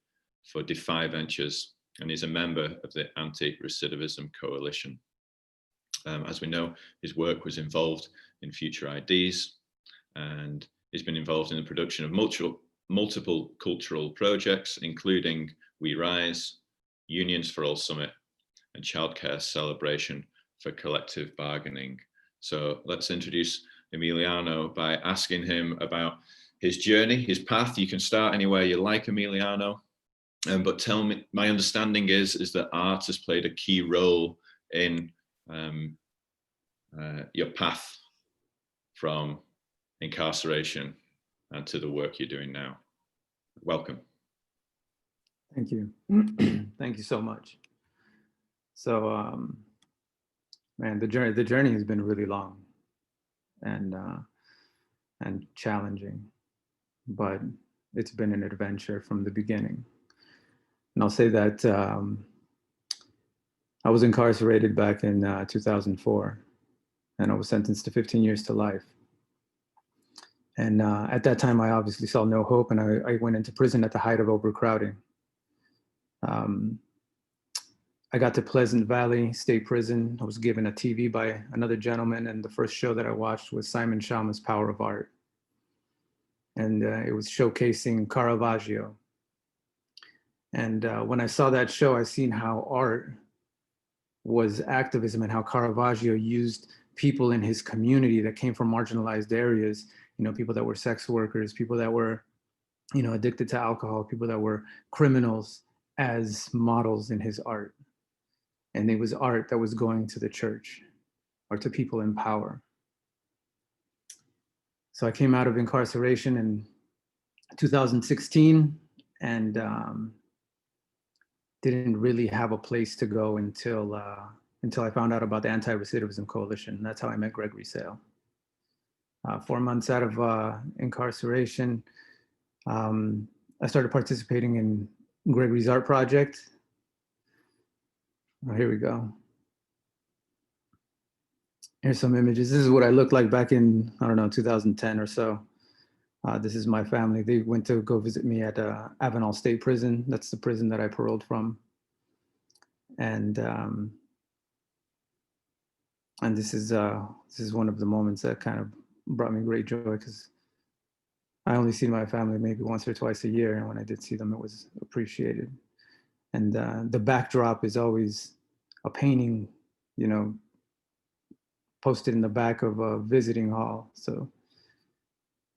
for Defy Ventures, and he's a member of the Anti-Recidivism Coalition. As we know, his work was involved in Future IDs, and he's been involved in the production of multiple cultural projects, including We Rise, Unions for All Summit, and Childcare Celebration for Collective Bargaining. So let's introduce Emiliano by asking him about his journey, his path. You can start anywhere you like, Emiliano, but tell me, my understanding is that art has played a key role in your path from incarceration and to the work you're doing now. Welcome. Thank you. Thank you so much. So, man, the journey has been really long and challenging, but it's been an adventure from the beginning. And I'll say that I was incarcerated back in 2004, and I was sentenced to 15 years to life. And at that time, I obviously saw no hope, and I went into prison at the height of overcrowding. I got to Pleasant Valley State Prison. I was given a TV by another gentleman, and the first show that I watched was Simon Schama's Power of Art. And it was showcasing Caravaggio. And when I saw that show, I seen how art was activism and how Caravaggio used people in his community that came from marginalized areas, you know, people that were sex workers, people that were, you know, addicted to alcohol, people that were criminals as models in his art. And it was art that was going to the church or to people in power. So I came out of incarceration in 2016 and didn't really have a place to go until I found out about the Anti-Recidivism Coalition. And that's how I met Gregory Sale. 4 months out of incarceration, I started participating in Gregory's art project. Oh, here we go. Here's some images. This is what I looked like back in, I don't know, 2010 or so. This is my family. They went to go visit me at Avenal State Prison. That's the prison that I paroled from. And this is one of the moments that kind of brought me great joy, because I only see my family maybe once or twice a year, and when I did see them, it was appreciated. And the backdrop is always a painting, you know, posted in the back of a visiting hall. So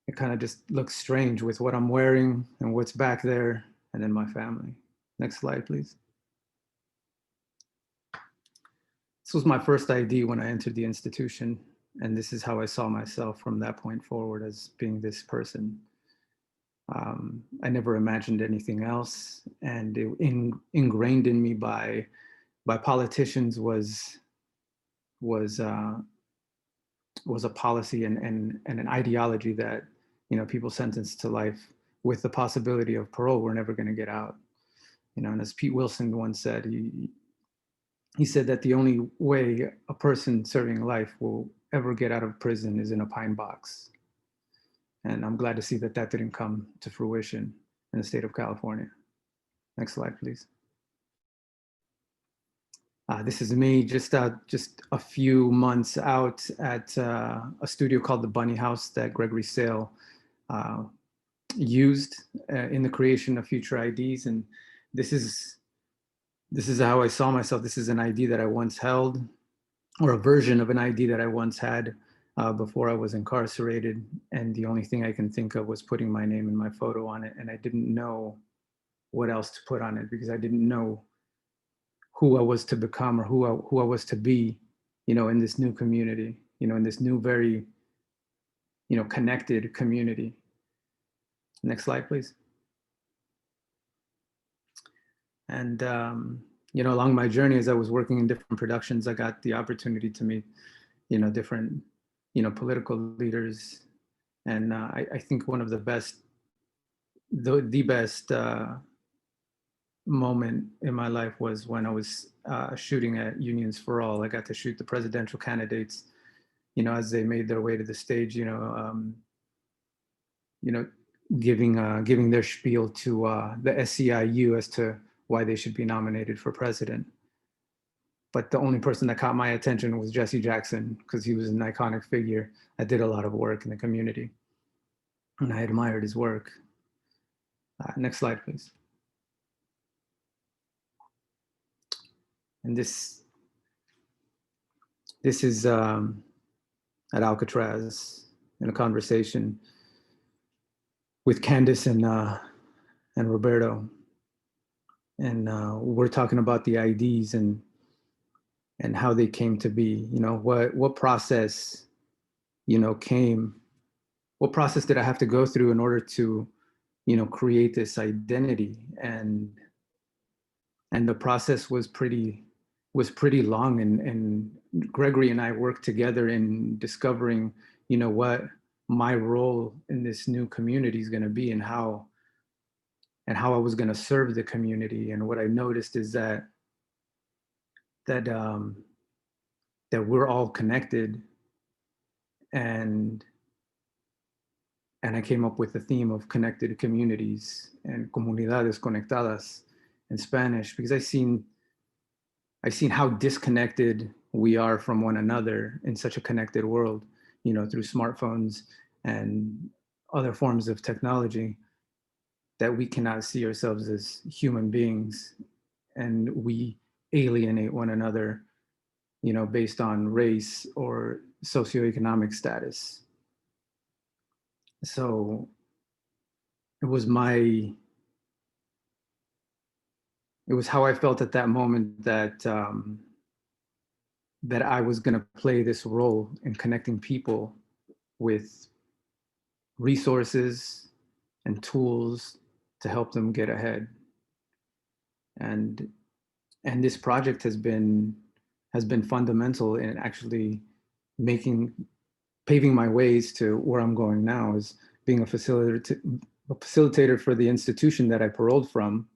it kind of just looks strange with what I'm wearing and what's back there, and then my family. Next slide, please. This was my first ID when I entered the institution, and this is how I saw myself from that point forward, as being this person. I never imagined anything else, and ingrained in me by politicians was a policy and an ideology that, you know, people sentenced to life with the possibility of parole were never going to get out. You know, and as Pete Wilson once said, he said that the only way a person serving life will ever get out of prison is in a pine box. And I'm glad to see that that didn't come to fruition in the state of California. Next slide, please. This is me just a few months out at a studio called the Bunny House that Gregory Sale used in the creation of Future IDs. And this is how I saw myself. This is an ID that I once held, or a version of an ID that I once had before I was incarcerated. And the only thing I can think of was putting my name and my photo on it. And I didn't know what else to put on it, because I didn't know who I was to become, or who I was to be, you know, in this new community, you know, in this new, very, you know, connected community. Next slide, please. And, you know, along my journey, as I was working in different productions, I got the opportunity to meet, you know, different, you know, political leaders. And I think one of the best, the best moment in my life was when I was shooting at Unions for All. I got to shoot the presidential candidates, you know, as they made their way to the stage, you know, giving their spiel to the SEIU as to why they should be nominated for president. But the only person that caught my attention was Jesse Jackson, because he was an iconic figure that did a lot of work in the community, and I admired his work. Next slide, please. And this is at Alcatraz, in a conversation with Candace and Roberto. And we're talking about the IDs and how they came to be. You know, what process, you know, what process did I have to go through in order to, you know, create this identity? And the process was pretty long, and Gregory and I worked together in discovering, you know, what my role in this new community is going to be, and how I was going to serve the community. And what I noticed is that we're all connected, and I came up with the theme of connected communities, and comunidades conectadas in Spanish, because I seen how disconnected we are from one another in such a connected world, you know, through smartphones and other forms of technology, that we cannot see ourselves as human beings, and we alienate one another, you know, based on race or socioeconomic status. So it was how I felt at that moment that that I was going to play this role in connecting people with resources and tools to help them get ahead. And this project has been fundamental in actually paving my ways to where I'm going now, is being a facilitator for the institution that I paroled from,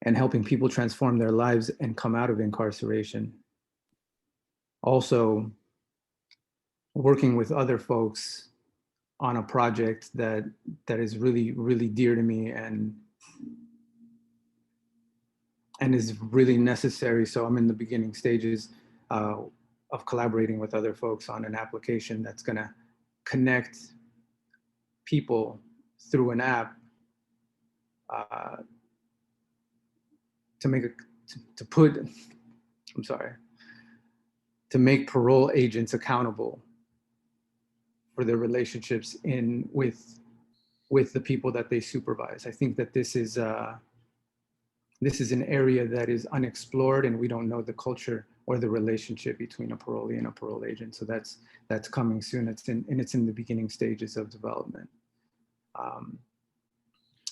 and helping people transform their lives and come out of incarceration. Also, working with other folks on a project that is really, really dear to me, and is really necessary. So I'm in the beginning stages of collaborating with other folks on an application that's going to connect people through an app to make parole agents accountable for their relationships with the people that they supervise. I think that this is an area that is unexplored, and we don't know the culture or the relationship between a parolee and a parole agent. So that's coming soon. It's in the beginning stages of development.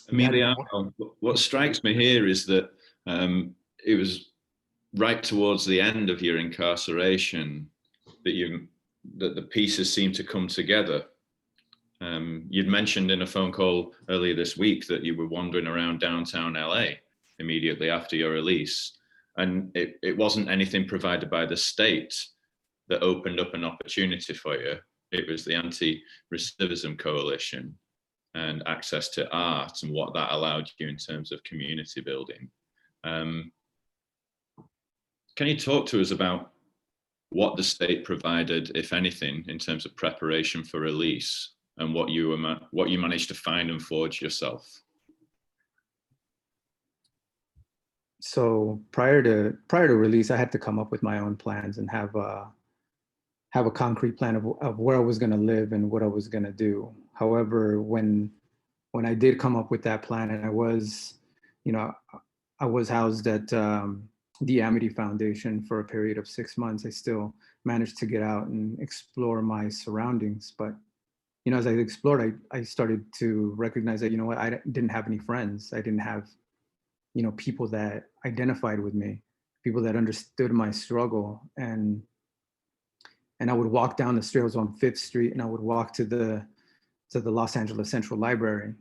Emiliano, what strikes me here is that it was right towards the end of your incarceration that the pieces seem to come together. You'd mentioned in a phone call earlier this week that you were wandering around downtown LA immediately after your release, and it wasn't anything provided by the state that opened up an opportunity for you. It was the Anti-Recidivism Coalition and access to art and what that allowed you in terms of community building. Can you talk to us about what the state provided, if anything, in terms of preparation for release, and what you managed to find and forge yourself? So prior to release, I had to come up with my own plans and have a concrete plan of where I was going to live and what I was going to do. However, when I did come up with that plan, and I was housed at the Amity Foundation for a period of 6 months, I still managed to get out and explore my surroundings. But as I explored, I started to recognize that, I didn't have any friends. I didn't have, people that identified with me, people that understood my struggle. And I would walk down the street. I was on 5th Street, and I would walk to the Los Angeles Central Library,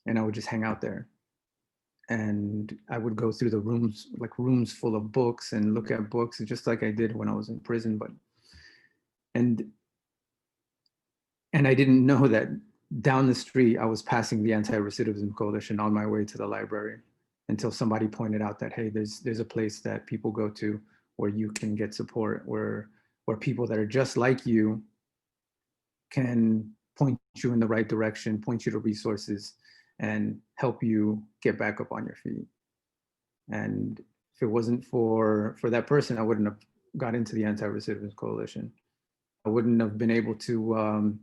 and I would just hang out there. And I would go through the rooms full of books and look at books, just like I did when I was in prison. And I didn't know that down the street, I was passing the Anti-Recidivism Coalition on my way to the library, until somebody pointed out that, hey, there's a place that people go to where you can get support, where people that are just like you can point you in the right direction, point you to resources, and help you get back up on your feet. And if it wasn't for that person, I wouldn't have got into the Anti-Recidivism Coalition. I wouldn't have been able to,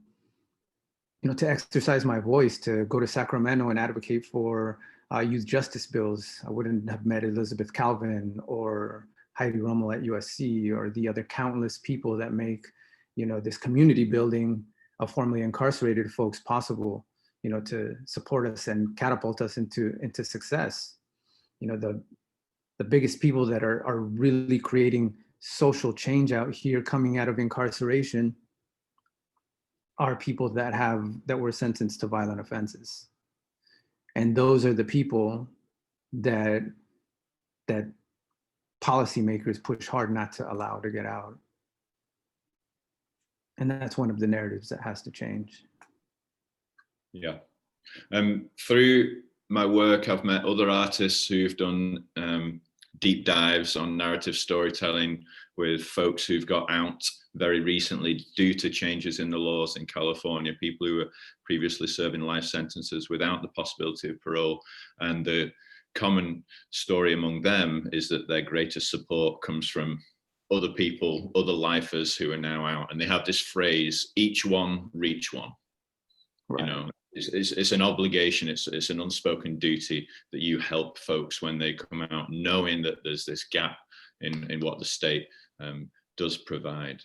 to exercise my voice, to go to Sacramento and advocate for youth justice bills. I wouldn't have met Elizabeth Calvin or Heidi Rummel at USC, or the other countless people that make, this community building of formerly incarcerated folks possible, to support us and catapult us into success. The biggest people that are really creating social change out here coming out of incarceration are people that were sentenced to violent offenses. And those are the people that policymakers push hard not to allow to get out. And that's one of the narratives that has to change. Yeah. Through my work, I've met other artists who've done deep dives on narrative storytelling with folks who've got out very recently due to changes in the laws in California, people who were previously serving life sentences without the possibility of parole. And the common story among them is that their greatest support comes from other people, other lifers who are now out. And they have this phrase, each one, reach one. Right. It's an obligation, it's an unspoken duty that you help folks when they come out, knowing that there's this gap in what the state does provide.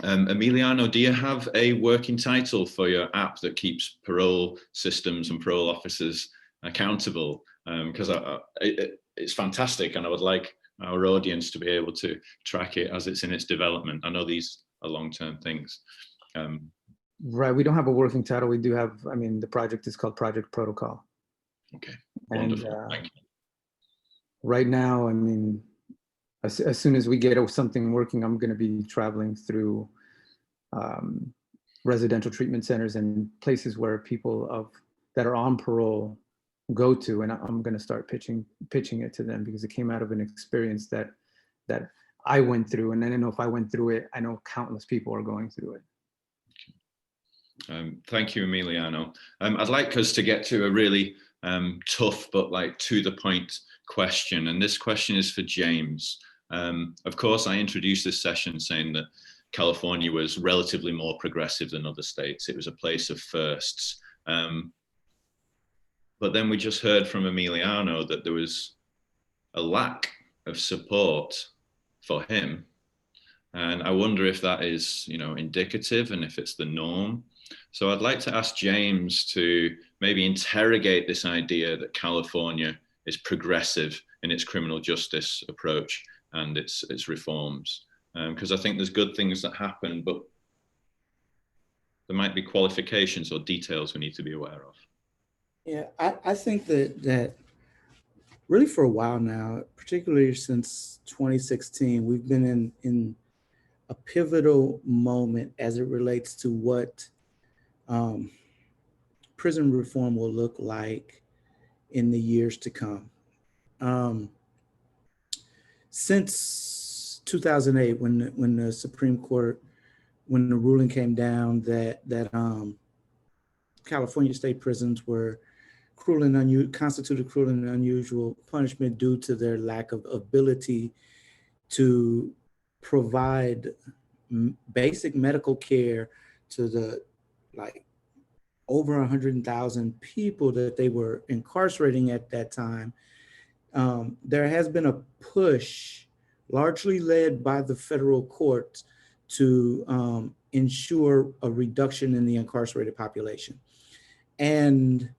Emiliano, do you have a working title for your app that keeps parole systems and parole officers accountable? Because it's fantastic, and I would like our audience to be able to track it as it's in its development. I know these are long-term things. Right, we don't have a working title. We do have, the project is called Project Protocol. Okay, wonderful, and, thank you. Right now, as soon as we get something working, I'm going to be traveling through residential treatment centers and places where people that are on parole go to, and I'm going to start pitching it to them, because it came out of an experience that I went through, and I know if I went through it, I know countless people are going through it. Thank you, Emiliano. I'd like us to get to a really tough but to the point question, and this question is for James. Of course, I introduced this session saying that California was relatively more progressive than other states. It was a place of firsts. But then we just heard from Emiliano that there was a lack of support for him. And I wonder if that is, indicative and if it's the norm. So I'd like to ask James to maybe interrogate this idea that California is progressive in its criminal justice approach and its reforms. Because I think there's good things that happen, but there might be qualifications or details we need to be aware of. Yeah, I think that really for a while now, particularly since 2016, we've been in a pivotal moment as it relates to what prison reform will look like in the years to come. Since 2008, when the Supreme Court, when the ruling came down that California state prisons were constituted cruel and unusual punishment due to their lack of ability to provide basic medical care to the over 100,000 people that they were incarcerating at that time. There has been a push, largely led by the federal courts, to ensure a reduction in the incarcerated population. And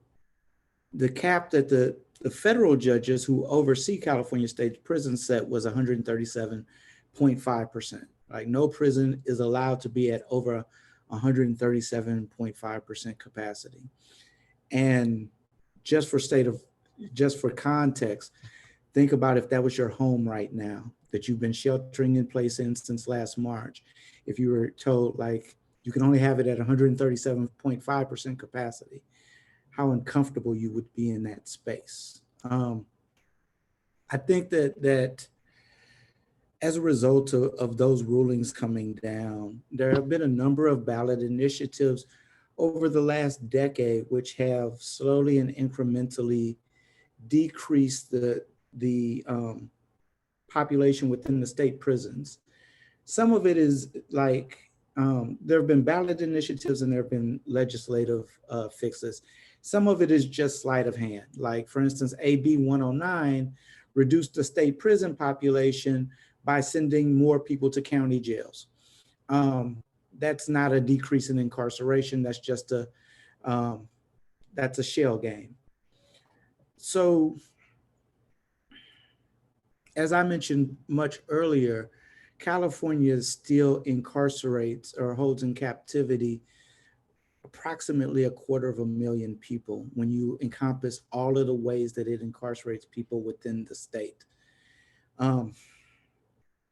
the cap that the federal judges who oversee California state prisons set was 137.5%. No prison is allowed to be at over 137.5% capacity. And just for context, think about if that was your home right now, that you've been sheltering in place since last March. If you were told you can only have it at 137.5% capacity, how uncomfortable you would be in that space. I think that as a result of those rulings coming down, there have been a number of ballot initiatives over the last decade which have slowly and incrementally decreased the population within the state prisons. Some of it is there have been ballot initiatives and there have been legislative fixes. Some of it is just sleight of hand. For instance, AB 109 reduced the state prison population by sending more people to county jails. That's not a decrease in incarceration. That's just that's a shell game. So, as I mentioned much earlier, California still incarcerates or holds in captivity approximately 250,000 people when you encompass all of the ways that it incarcerates people within the state.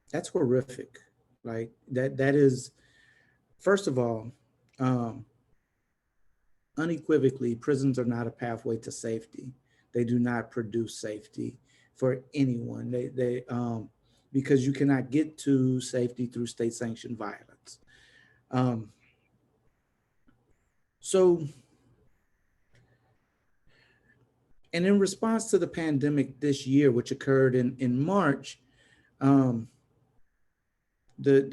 That's horrific. That is, first of all, unequivocally, prisons are not a pathway to safety. They do not produce safety for anyone. They because you cannot get to safety through state-sanctioned violence. And in response to the pandemic this year, which occurred in March, the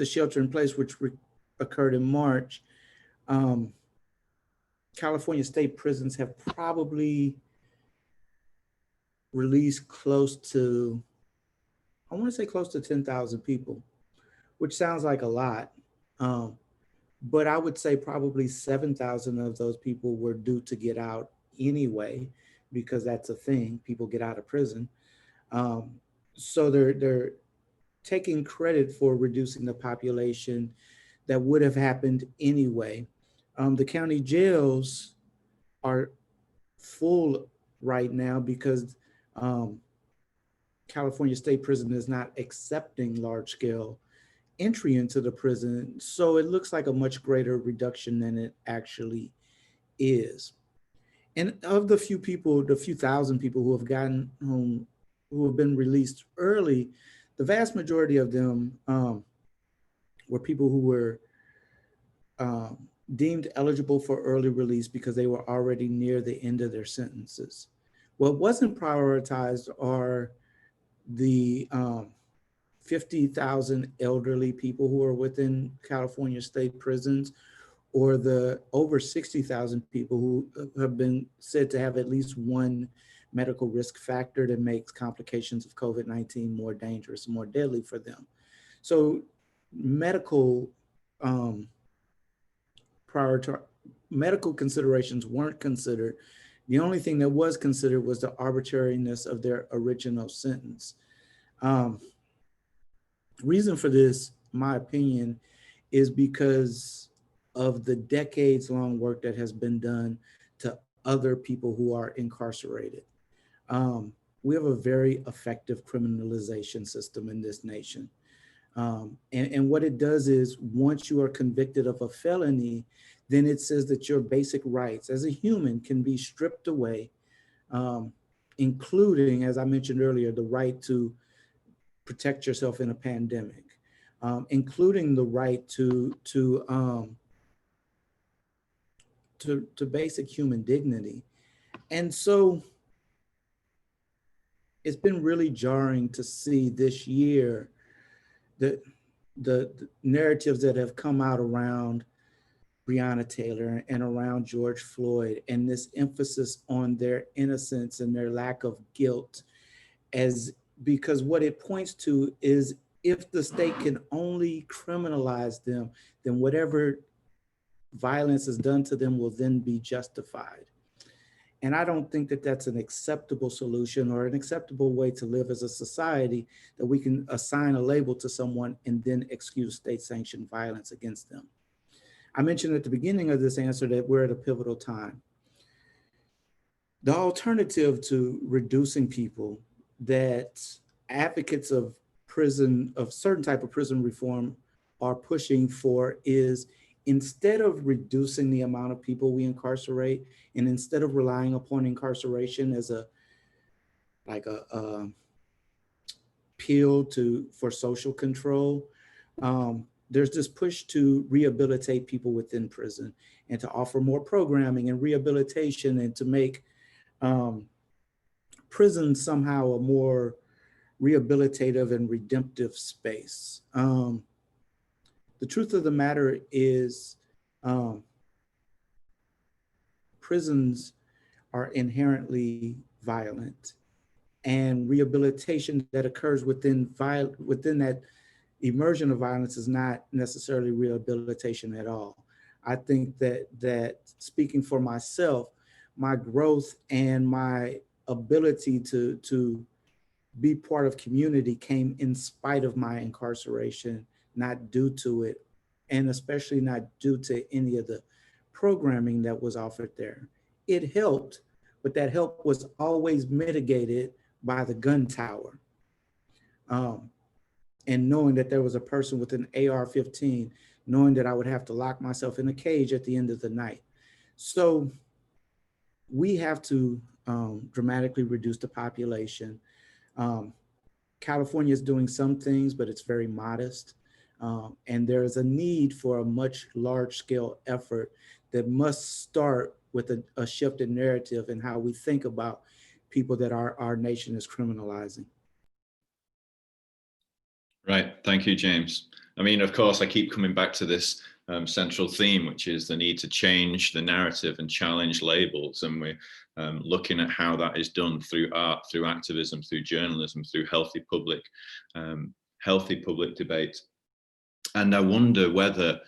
shelter in place, which occurred in March, California state prisons have probably released close to 10,000 people, which sounds like a lot. But I would say probably 7,000 of those people were due to get out anyway, because that's a thing, people get out of prison. So they're taking credit for reducing the population that would have happened anyway. The county jails are full right now because California State Prison is not accepting large-scale entry into the prison. So it looks like a much greater reduction than it actually is. And of the few thousand people who have gotten home, who have been released early, the vast majority of them were people who were deemed eligible for early release because they were already near the end of their sentences. What wasn't prioritized are the 50,000 elderly people who are within California state prisons, or the over 60,000 people who have been said to have at least one medical risk factor that makes complications of COVID-19 more dangerous and more deadly for them. So medical medical considerations weren't considered. The only thing that was considered was the arbitrariness of their original sentence. Reason for this, in my opinion, is because of the decades-long work that has been done to other people who are incarcerated. We have a very effective criminalization system in this nation. And what it does is, once you are convicted of a felony, then it says that your basic rights as a human can be stripped away, including, as I mentioned earlier, the right to protect yourself in a pandemic, including the right to basic human dignity. And so it's been really jarring to see this year the narratives that have come out around Breonna Taylor and around George Floyd, and this emphasis on their innocence and their lack of guilt, because what it points to is, if the state can only criminalize them, then whatever violence is done to them will then be justified. And I don't think that that's an acceptable solution or an acceptable way to live as a society, that we can assign a label to someone and then excuse state-sanctioned violence against them. I mentioned at the beginning of this answer that we're at a pivotal time. The alternative to reducing people that advocates of certain type of prison reform are pushing for is, instead of reducing the amount of people we incarcerate, and instead of relying upon incarceration as a pill for social control, there's this push to rehabilitate people within prison and to offer more programming and rehabilitation, and to make prison somehow a more rehabilitative and redemptive space. The truth of the matter is, prisons are inherently violent, and rehabilitation that occurs within that immersion of violence is not necessarily rehabilitation at all. I think that speaking for myself, my growth and my ability to be part of community came in spite of my incarceration, not due to it, and especially not due to any of the programming that was offered there. It helped, but that help was always mitigated by the gun tower. And knowing that there was a person with an AR-15, knowing that I would have to lock myself in a cage at the end of the night. So we have to dramatically reduce the population. California is doing some things, but it's very modest. And there is a need for a much large-scale effort that must start with a shift in narrative in how we think about people that our nation is criminalizing. Right, thank you, James. I mean, of course, I keep coming back to this central theme, which is the need to change the narrative and challenge labels. And we're looking at how that is done through art, through activism, through journalism, through healthy public debate. And I wonder whether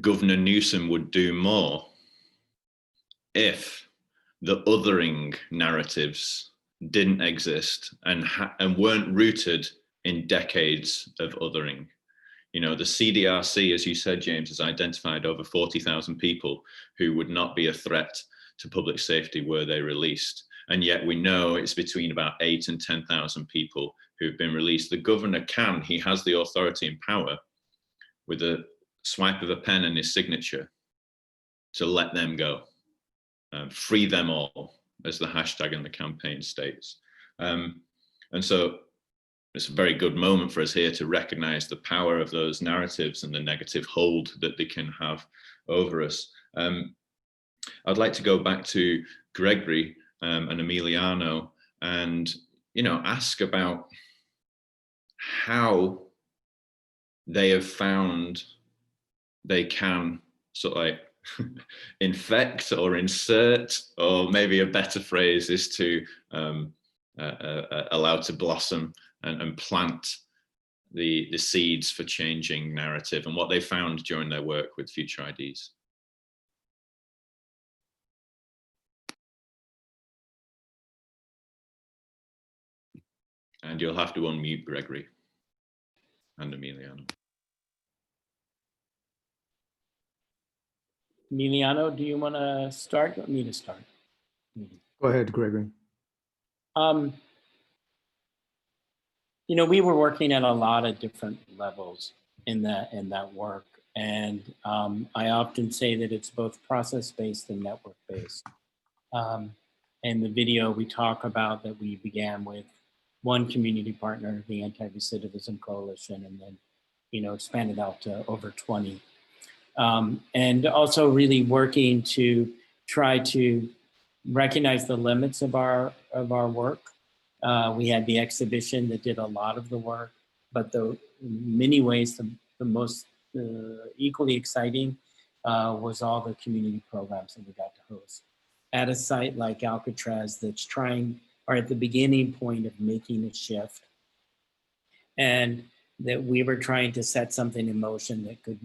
Governor Newsom would do more if the othering narratives didn't exist and weren't rooted in decades of othering. You know, the CDRC, as you said, James, has identified over 40,000 people who would not be a threat to public safety were they released. And yet we know it's between about 8,000 and 10,000 people who've been released. The governor he has the authority and power with a swipe of a pen and his signature to let them go, free them all, as the hashtag in the campaign states. And so it's a very good moment for us here to recognize the power of those narratives and the negative hold that they can have over us. I'd like to go back to Gregory and Emiliano, and ask about how they have found they can sort of like infect or insert, or maybe a better phrase is to allow to blossom and plant the seeds for changing narrative, and what they found during their work with Future IDs. And you'll have to unmute Gregory and Emiliano. Emiliano, do you want to start? Or me to start? Go ahead, Gregory. We were working at a lot of different levels in that work, and I often say that it's both process-based and network-based. In the video, we talk about that we began with one community partner, the Anti-Recidivism Coalition, and then expanded out to over 20. And also really working to try to recognize the limits of our work. We had the exhibition that did a lot of the work, but in many ways, the most equally exciting was all the community programs that we got to host at a site like Alcatraz that's at the beginning point of making a shift, and that we were trying to set something in motion that could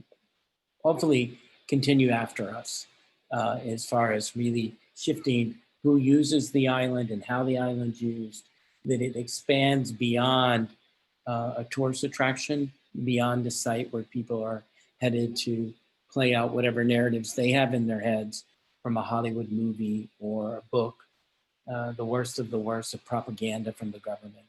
hopefully continue after us, as far as really shifting who uses the island and how the island's used, that it expands beyond a tourist attraction, beyond a site where people are headed to play out whatever narratives they have in their heads from a Hollywood movie or a book, the worst of the worst of propaganda from the government.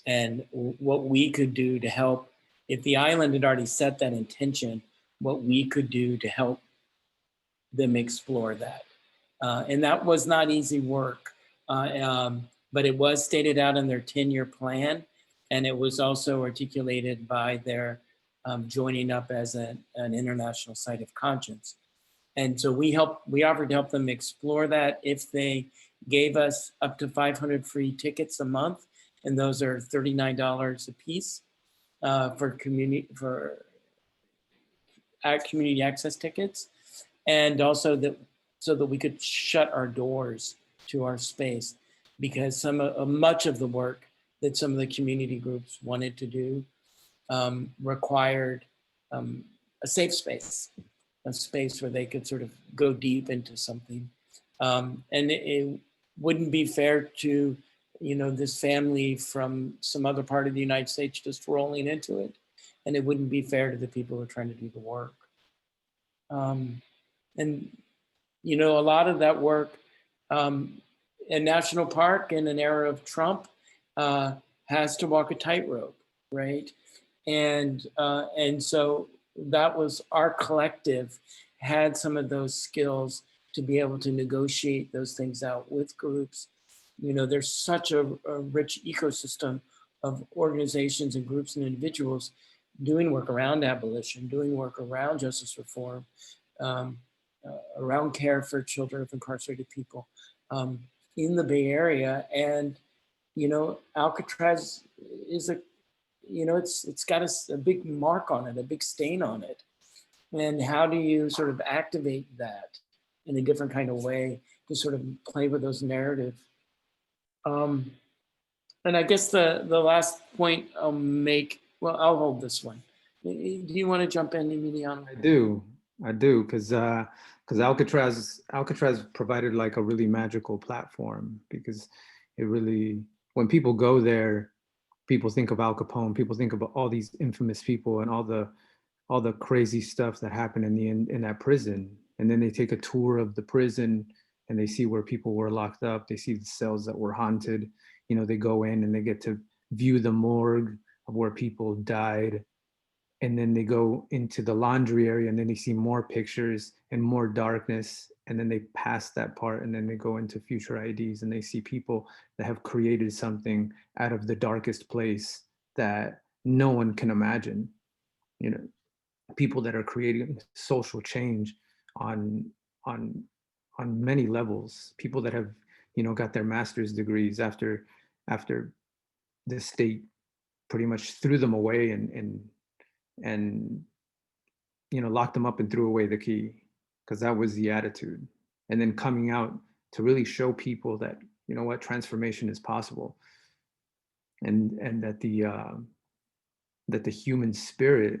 And what we could do to help, if the island had already set that intention, what we could do to help them explore that. And that was not easy work, but it was stated out in their 10-year plan. And it was also articulated by their joining up as an international site of conscience. And so we offered to help them explore that if they gave us up to 500 free tickets a month. And those are $39 a piece for community access tickets. And also so that we could shut our doors to our space, because much of the work that some of the community groups wanted to do required a safe space, a space where they could sort of go deep into something. And it wouldn't be fair to, this family from some other part of the United States just rolling into it. And it wouldn't be fair to the people who are trying to do the work. And, a lot of that work, a national park in an era of Trump has to walk a tightrope, right? And so that was our collective had some of those skills to be able to negotiate those things out with groups. There's such a rich ecosystem of organizations and groups and individuals doing work around abolition, doing work around justice reform, around care for children of incarcerated people in the Bay Area. And, Alcatraz is it's got a big mark on it, a big stain on it. And how do you sort of activate that in a different kind of way to sort of play with those narratives? And I guess the last point I'll make, well, I'll hold this one. Do you want to jump in, Emiliano? I do, because Alcatraz provided like a really magical platform, because it really, when people go there, people think of Al Capone, people think about all these infamous people and all the crazy stuff that happened in that prison. And then they take a tour of the prison and they see where people were locked up. They see the cells that were haunted. They go in and they get to view the morgue of where people died. And then they go into the laundry area and then they see more pictures and more darkness. And then they pass that part and then they go into Future IDs and they see people that have created something out of the darkest place that no one can imagine. People that are creating social change on many levels, people that have, got their master's degrees after after the state pretty much threw them away and locked them up and threw away the key, because that was the attitude. And then coming out to really show people that, you know what, transformation is possible, and that the human spirit,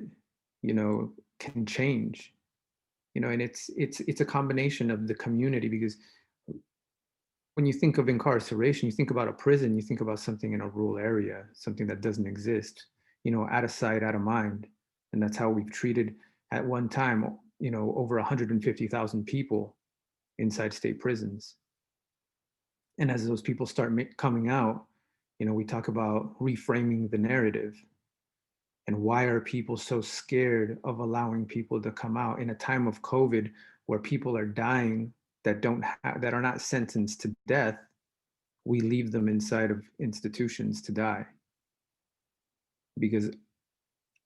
can change, and it's a combination of the community, because when you think of incarceration, you think about a prison, you think about something in a rural area, something that doesn't exist, out of sight, out of mind. And that's how we've treated at one time, over 150,000 people inside state prisons. And as those people start coming out, we talk about reframing the narrative. And why are people so scared of allowing people to come out in a time of COVID where people are dying that are not sentenced to death? We leave them inside of institutions to die, because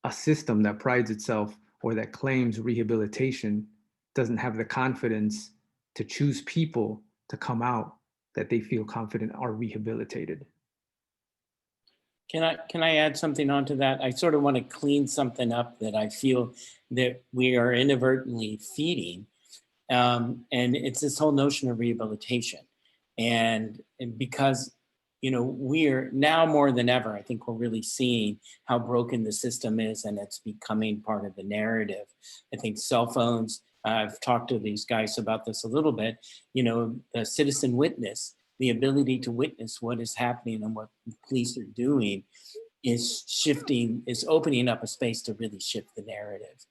a system that prides itself or that claims rehabilitation doesn't have the confidence to choose people to come out that they feel confident are rehabilitated. Can I add something onto that? I sort of want to clean something up that I feel that we are inadvertently feeding. And it's this whole notion of rehabilitation. And because, we are now more than ever, I think we're really seeing how broken the system is, and it's becoming part of the narrative. I think cell phones, I've talked to these guys about this a little bit, the citizen witness, the ability to witness what is happening and what the police are doing is shifting, is opening up a space to really shift the narrative.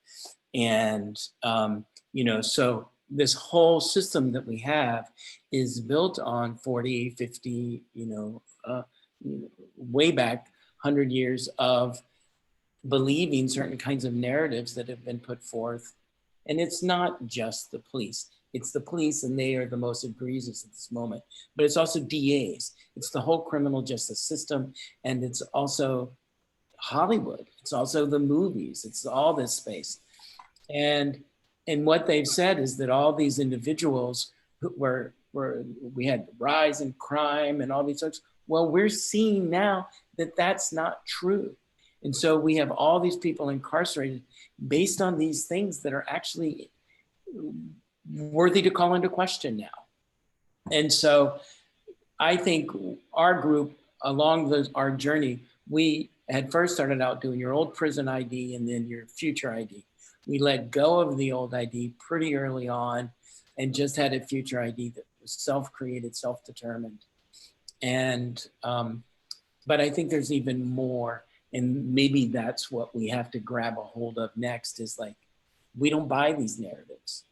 And, so this whole system that we have is built on 40, 50, way back 100 years of believing certain kinds of narratives that have been put forth. And it's not just the police. It's the police, and they are the most egregious at this moment. But it's also DAs. It's the whole criminal justice system. And it's also Hollywood. It's also the movies. It's all this space. And what they've said is that all these individuals we had the rise in crime and all these sorts, well, we're seeing now that that's not true. And so we have all these people incarcerated based on these things that are actually worthy to call into question now. And so I think our group, along our journey, we had first started out doing your old prison ID and then your future ID. We let go of the old ID pretty early on and just had a future ID that was self-created, self-determined. And, but I think there's even more, and maybe that's what we have to grab a hold of next, is like, we don't buy these narratives.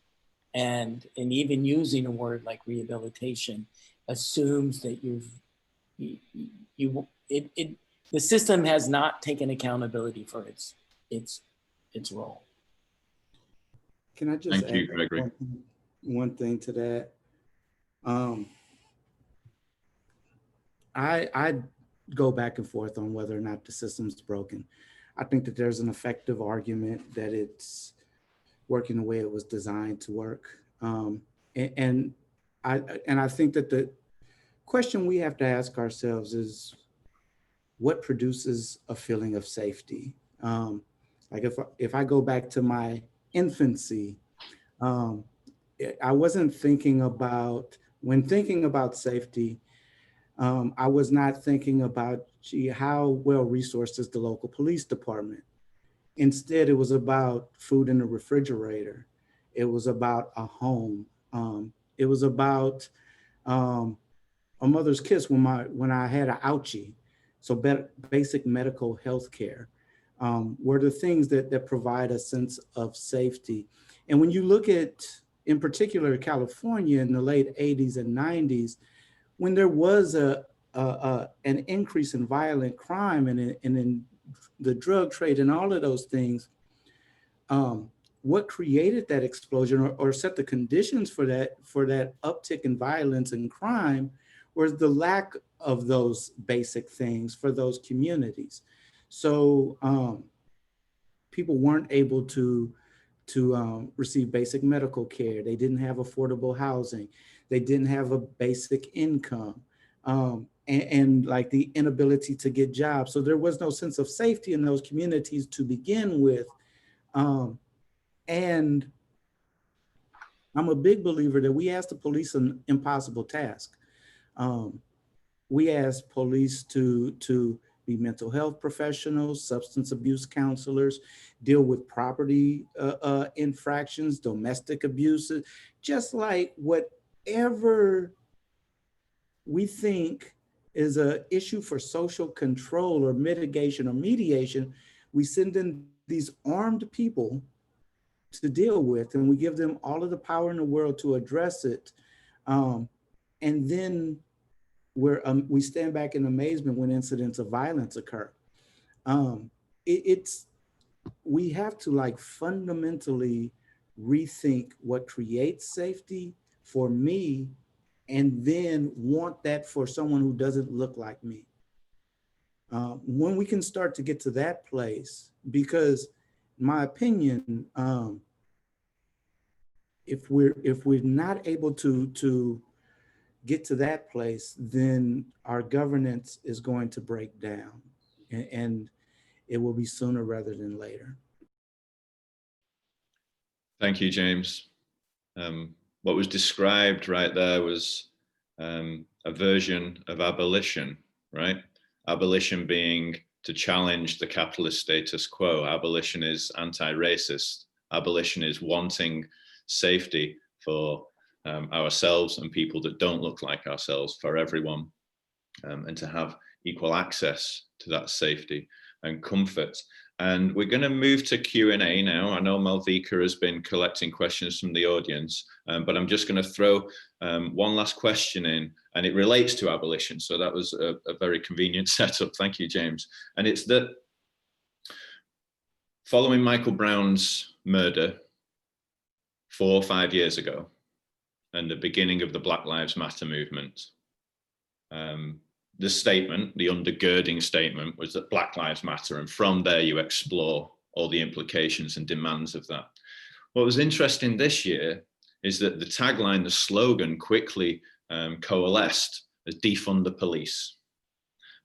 And even using a word like rehabilitation assumes that the system has not taken accountability for its role. Can I just Thank you, Gregory. one thing to that? I go back and forth on whether or not the system's broken. I think that there's an effective argument that it's working the way it was designed to work. And I think that the question we have to ask ourselves is, what produces a feeling of safety? Like if I go back to my infancy, I wasn't thinking about, when thinking about safety, I was not thinking about, gee, how well resourced is the local police department? Instead, it was about food in the refrigerator. It was about a home. It was about a mother's kiss when I had an ouchie. So basic medical health care were the things that provide a sense of safety. And when you look at, in particular, California in the late 80s and 90s, when there was an increase in violent crime and in the drug trade and all of those things, what created that explosion or set the conditions for that uptick in violence and crime was the lack of those basic things for those communities. So people weren't able to receive basic medical care. They didn't have affordable housing. They didn't have a basic income. and like the inability to get jobs. So there was no sense of safety in those communities to begin with. And I'm a big believer that we ask the police an impossible task. We ask police to be mental health professionals, substance abuse counselors, deal with property infractions, domestic abuses, just like whatever we think is an issue for social control or mitigation or mediation, we send in these armed people to deal with, and we give them all of the power in the world to address it. And then we stand back in amazement when incidents of violence occur. We have to like fundamentally rethink what creates safety for me, and then want that for someone who doesn't look like me. When we can start to get to that place, because in my opinion, if we're not able to get to that place, then our governance is going to break down, and it will be sooner rather than later. Thank you, James. What was described right there was a version of abolition, right? Abolition being to challenge the capitalist status quo. Abolition is anti-racist. Abolition is wanting safety for ourselves and people that don't look like ourselves, for everyone, and to have equal access to that safety and comfort. And we're going to move to Q&A now. I know Malvika has been collecting questions from the audience, but I'm just going to throw one last question in, and it relates to abolition. So that was a very convenient setup. Thank you, James. And it's that following Michael Brown's murder 4 or 5 years ago, and the beginning of the Black Lives Matter movement, the statement, the undergirding statement, was that Black Lives Matter, and from there you explore all the implications and demands of that. What was interesting this year is that the tagline, the slogan, quickly coalesced as defund the police.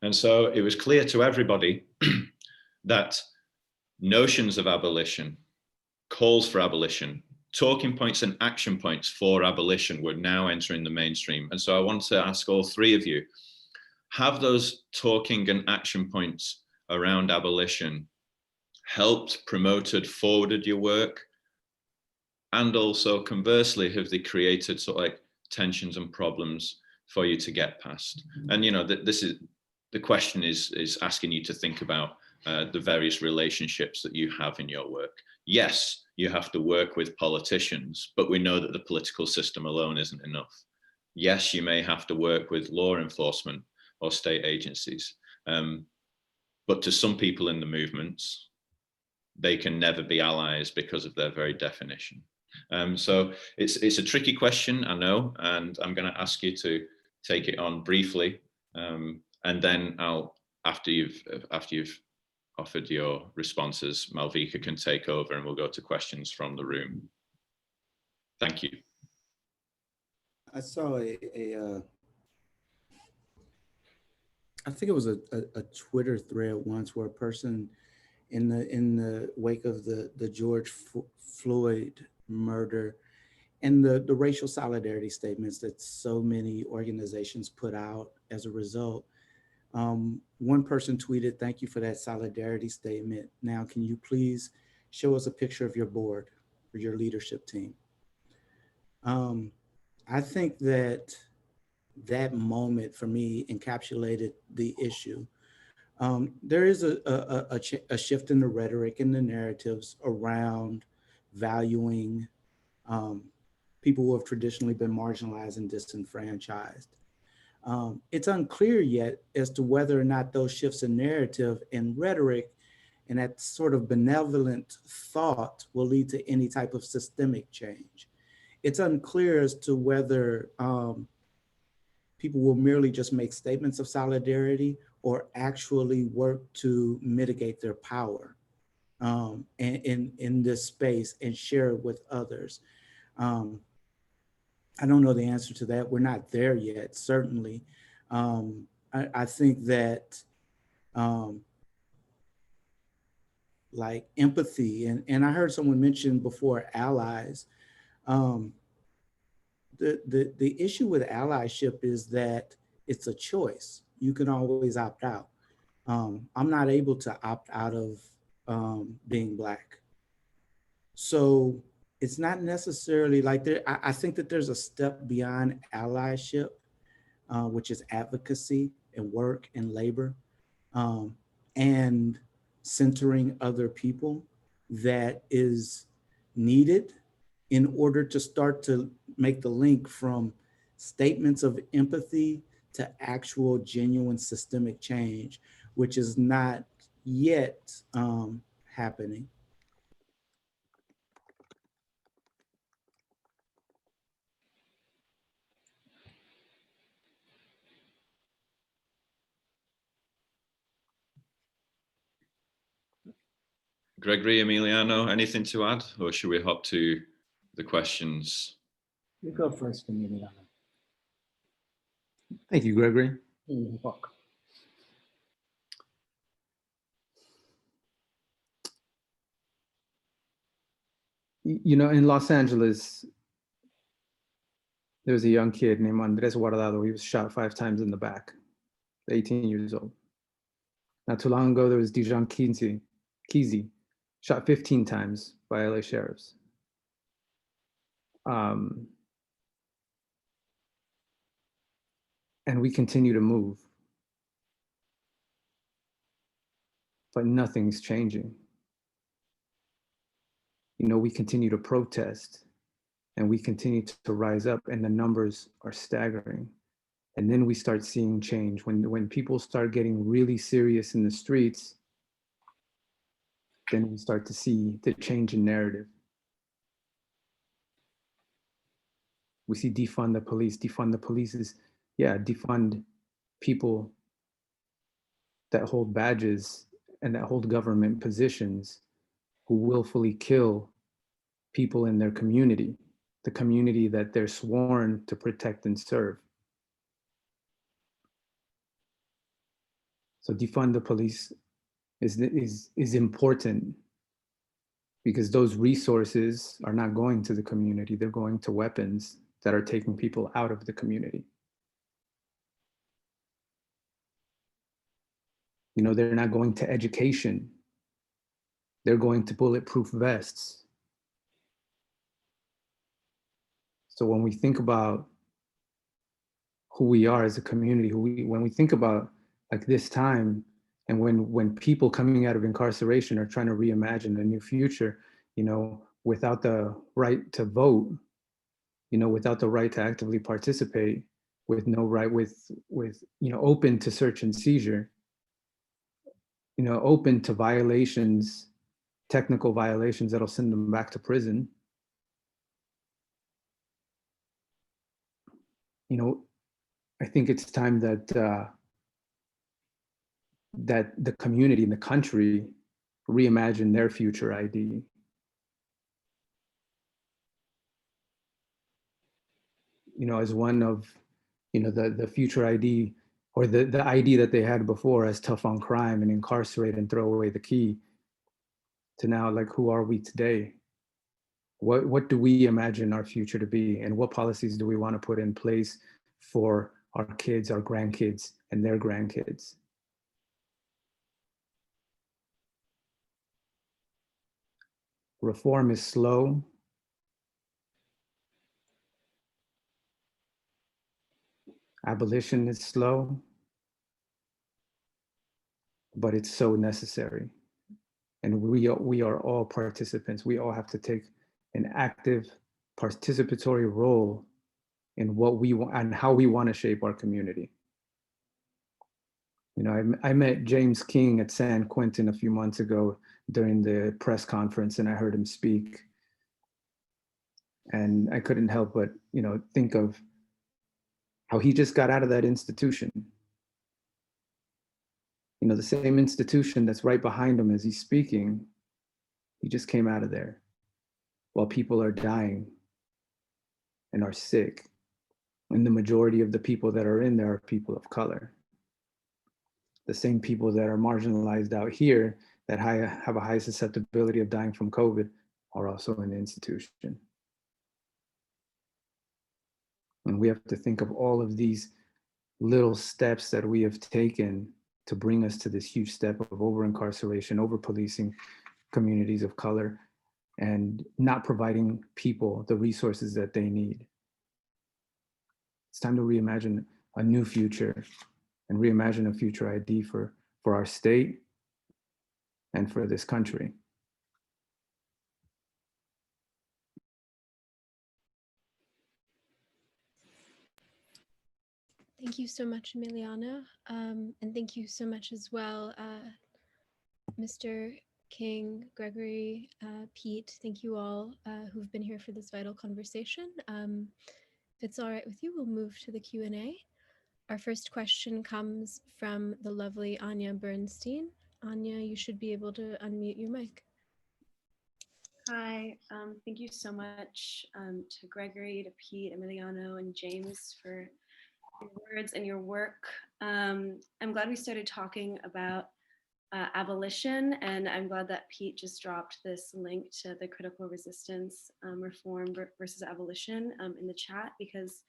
And so it was clear to everybody that notions of abolition, calls for abolition, talking points and action points for abolition were now entering the mainstream. And so I want to ask all three of you, have those talking and action points around abolition helped, promoted, forwarded your work? And also conversely, have they created sort of like tensions and problems for you to get past? And, you know, this is, the question is asking you to think about the various relationships that you have in your work. Yes, you have to work with politicians, but we know that the political system alone isn't enough. Yes, you may have to work with law enforcement or state agencies. But to some people in the movements, they can never be allies because of their very definition. So it's a tricky question, I know, and I'm going to ask you to take it on briefly, and then after you've offered your responses, Malvika can take over and we'll go to questions from the room. Thank you. I saw I think it was a Twitter thread once where a person in the wake of the George Floyd murder and the racial solidarity statements that so many organizations put out as a result, one person tweeted, "Thank you for that solidarity statement. Now, can you please show us a picture of your board or your leadership team?" I think that moment for me encapsulated the issue. There is a shift in the rhetoric and the narratives around valuing people who have traditionally been marginalized and disenfranchised. It's unclear yet as to whether or not those shifts in narrative and rhetoric and that sort of benevolent thought will lead to any type of systemic change. It's unclear as to whether people will merely just make statements of solidarity or actually work to mitigate their power in this space and share it with others. I don't know the answer to that. We're not there yet, certainly. I think that like empathy, and I heard someone mention before allies. The issue with allyship is that it's a choice. You can always opt out. I'm not able to opt out of being Black. So it's not necessarily like there, I think that there's a step beyond allyship, which is advocacy and work and labor, and centering other people that is needed in order to start to make the link from statements of empathy to actual genuine systemic change, which is not yet happening. Gregory, Emiliano, anything to add, or should we hop to the questions? You go first, Emiliano. Thank you, Gregory. You're welcome. You know, in Los Angeles, there was a young kid named Andres Guardado. He was shot 5 times in the back, 18 years old. Not too long ago, there was Dijon Keezy, shot 15 times by LA sheriffs. And we continue to move, but nothing's changing. You know, we continue to protest and we continue to rise up, and the numbers are staggering. And then we start seeing change. When people start getting really serious in the streets, then we start to see the change in narrative. We see defund the police. Defund the police is, yeah, defund people that hold badges and that hold government positions who willfully kill people in their community, the community that they're sworn to protect and serve. So defund the police is important because those resources are not going to the community, they're going to weapons that are taking people out of the community. You know, they're not going to education, they're going to bulletproof vests. So when we think about who we are as a community, when we think about like this time, and when people coming out of incarceration are trying to reimagine a new future, you know, without the right to vote, you know, without the right to actively participate, with no right, with you know, open to search and seizure, you know, open to violations, technical violations that'll send them back to prison. You know, I think it's time that that the community and the country reimagine their future ID. You know, as one of, you know, the future ID, or the ID that they had before as tough on crime and incarcerate and throw away the key, to now, like, who are we today? What do we imagine our future to be? And what policies do we want to put in place for our kids, our grandkids, and their grandkids? Reform is slow. Abolition is slow, but it's so necessary. And we are all participants. We all have to take an active participatory role in what we want and how we want to shape our community. You know, I met James King at San Quentin a few months ago during the press conference, and I heard him speak. And I couldn't help but, you know, think of how he just got out of that institution. You know, the same institution that's right behind him as he's speaking, he just came out of there while people are dying and are sick. And the majority of the people that are in there are people of color. the same people that are marginalized out here that have a high susceptibility of dying from COVID are also in the institution. And we have to think of all of these little steps that we have taken to bring us to this huge step of over-incarceration, over-policing communities of color, and not providing people the resources that they need. It's time to reimagine a new future and reimagine a future ID for our state and for this country. Thank you so much, Emiliano. And thank you so much as well, Mr. King, Gregory, Pete. Thank you all who've been here for this vital conversation. If it's all right with you, we'll move to the Q&A. Our first question comes from the lovely Anya Bernstein. Anya, you should be able to unmute your mic. Hi, thank you so much to Gregory, to Pete, Emiliano, and James for your words and your work. I'm glad we started talking about abolition, and I'm glad that Pete just dropped this link to the critical resistance reform versus abolition in the chat, because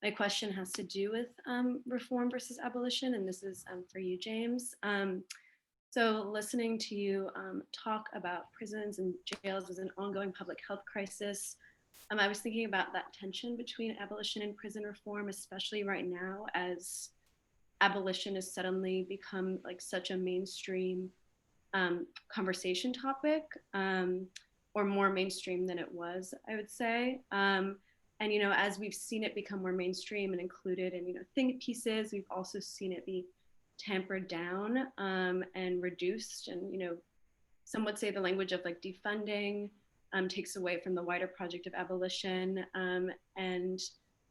my question has to do with reform versus abolition, and this is for you, James. So listening to you talk about prisons and jails as an ongoing public health crisis, I was thinking about that tension between abolition and prison reform, especially right now as abolition has suddenly become like such a mainstream conversation topic, or more mainstream than it was, I would say. And, you know, as we've seen it become more mainstream and included in, you know, think pieces, we've also seen it be tampered down and reduced. And, you know, some would say the language of like defunding takes away from the wider project of abolition. And,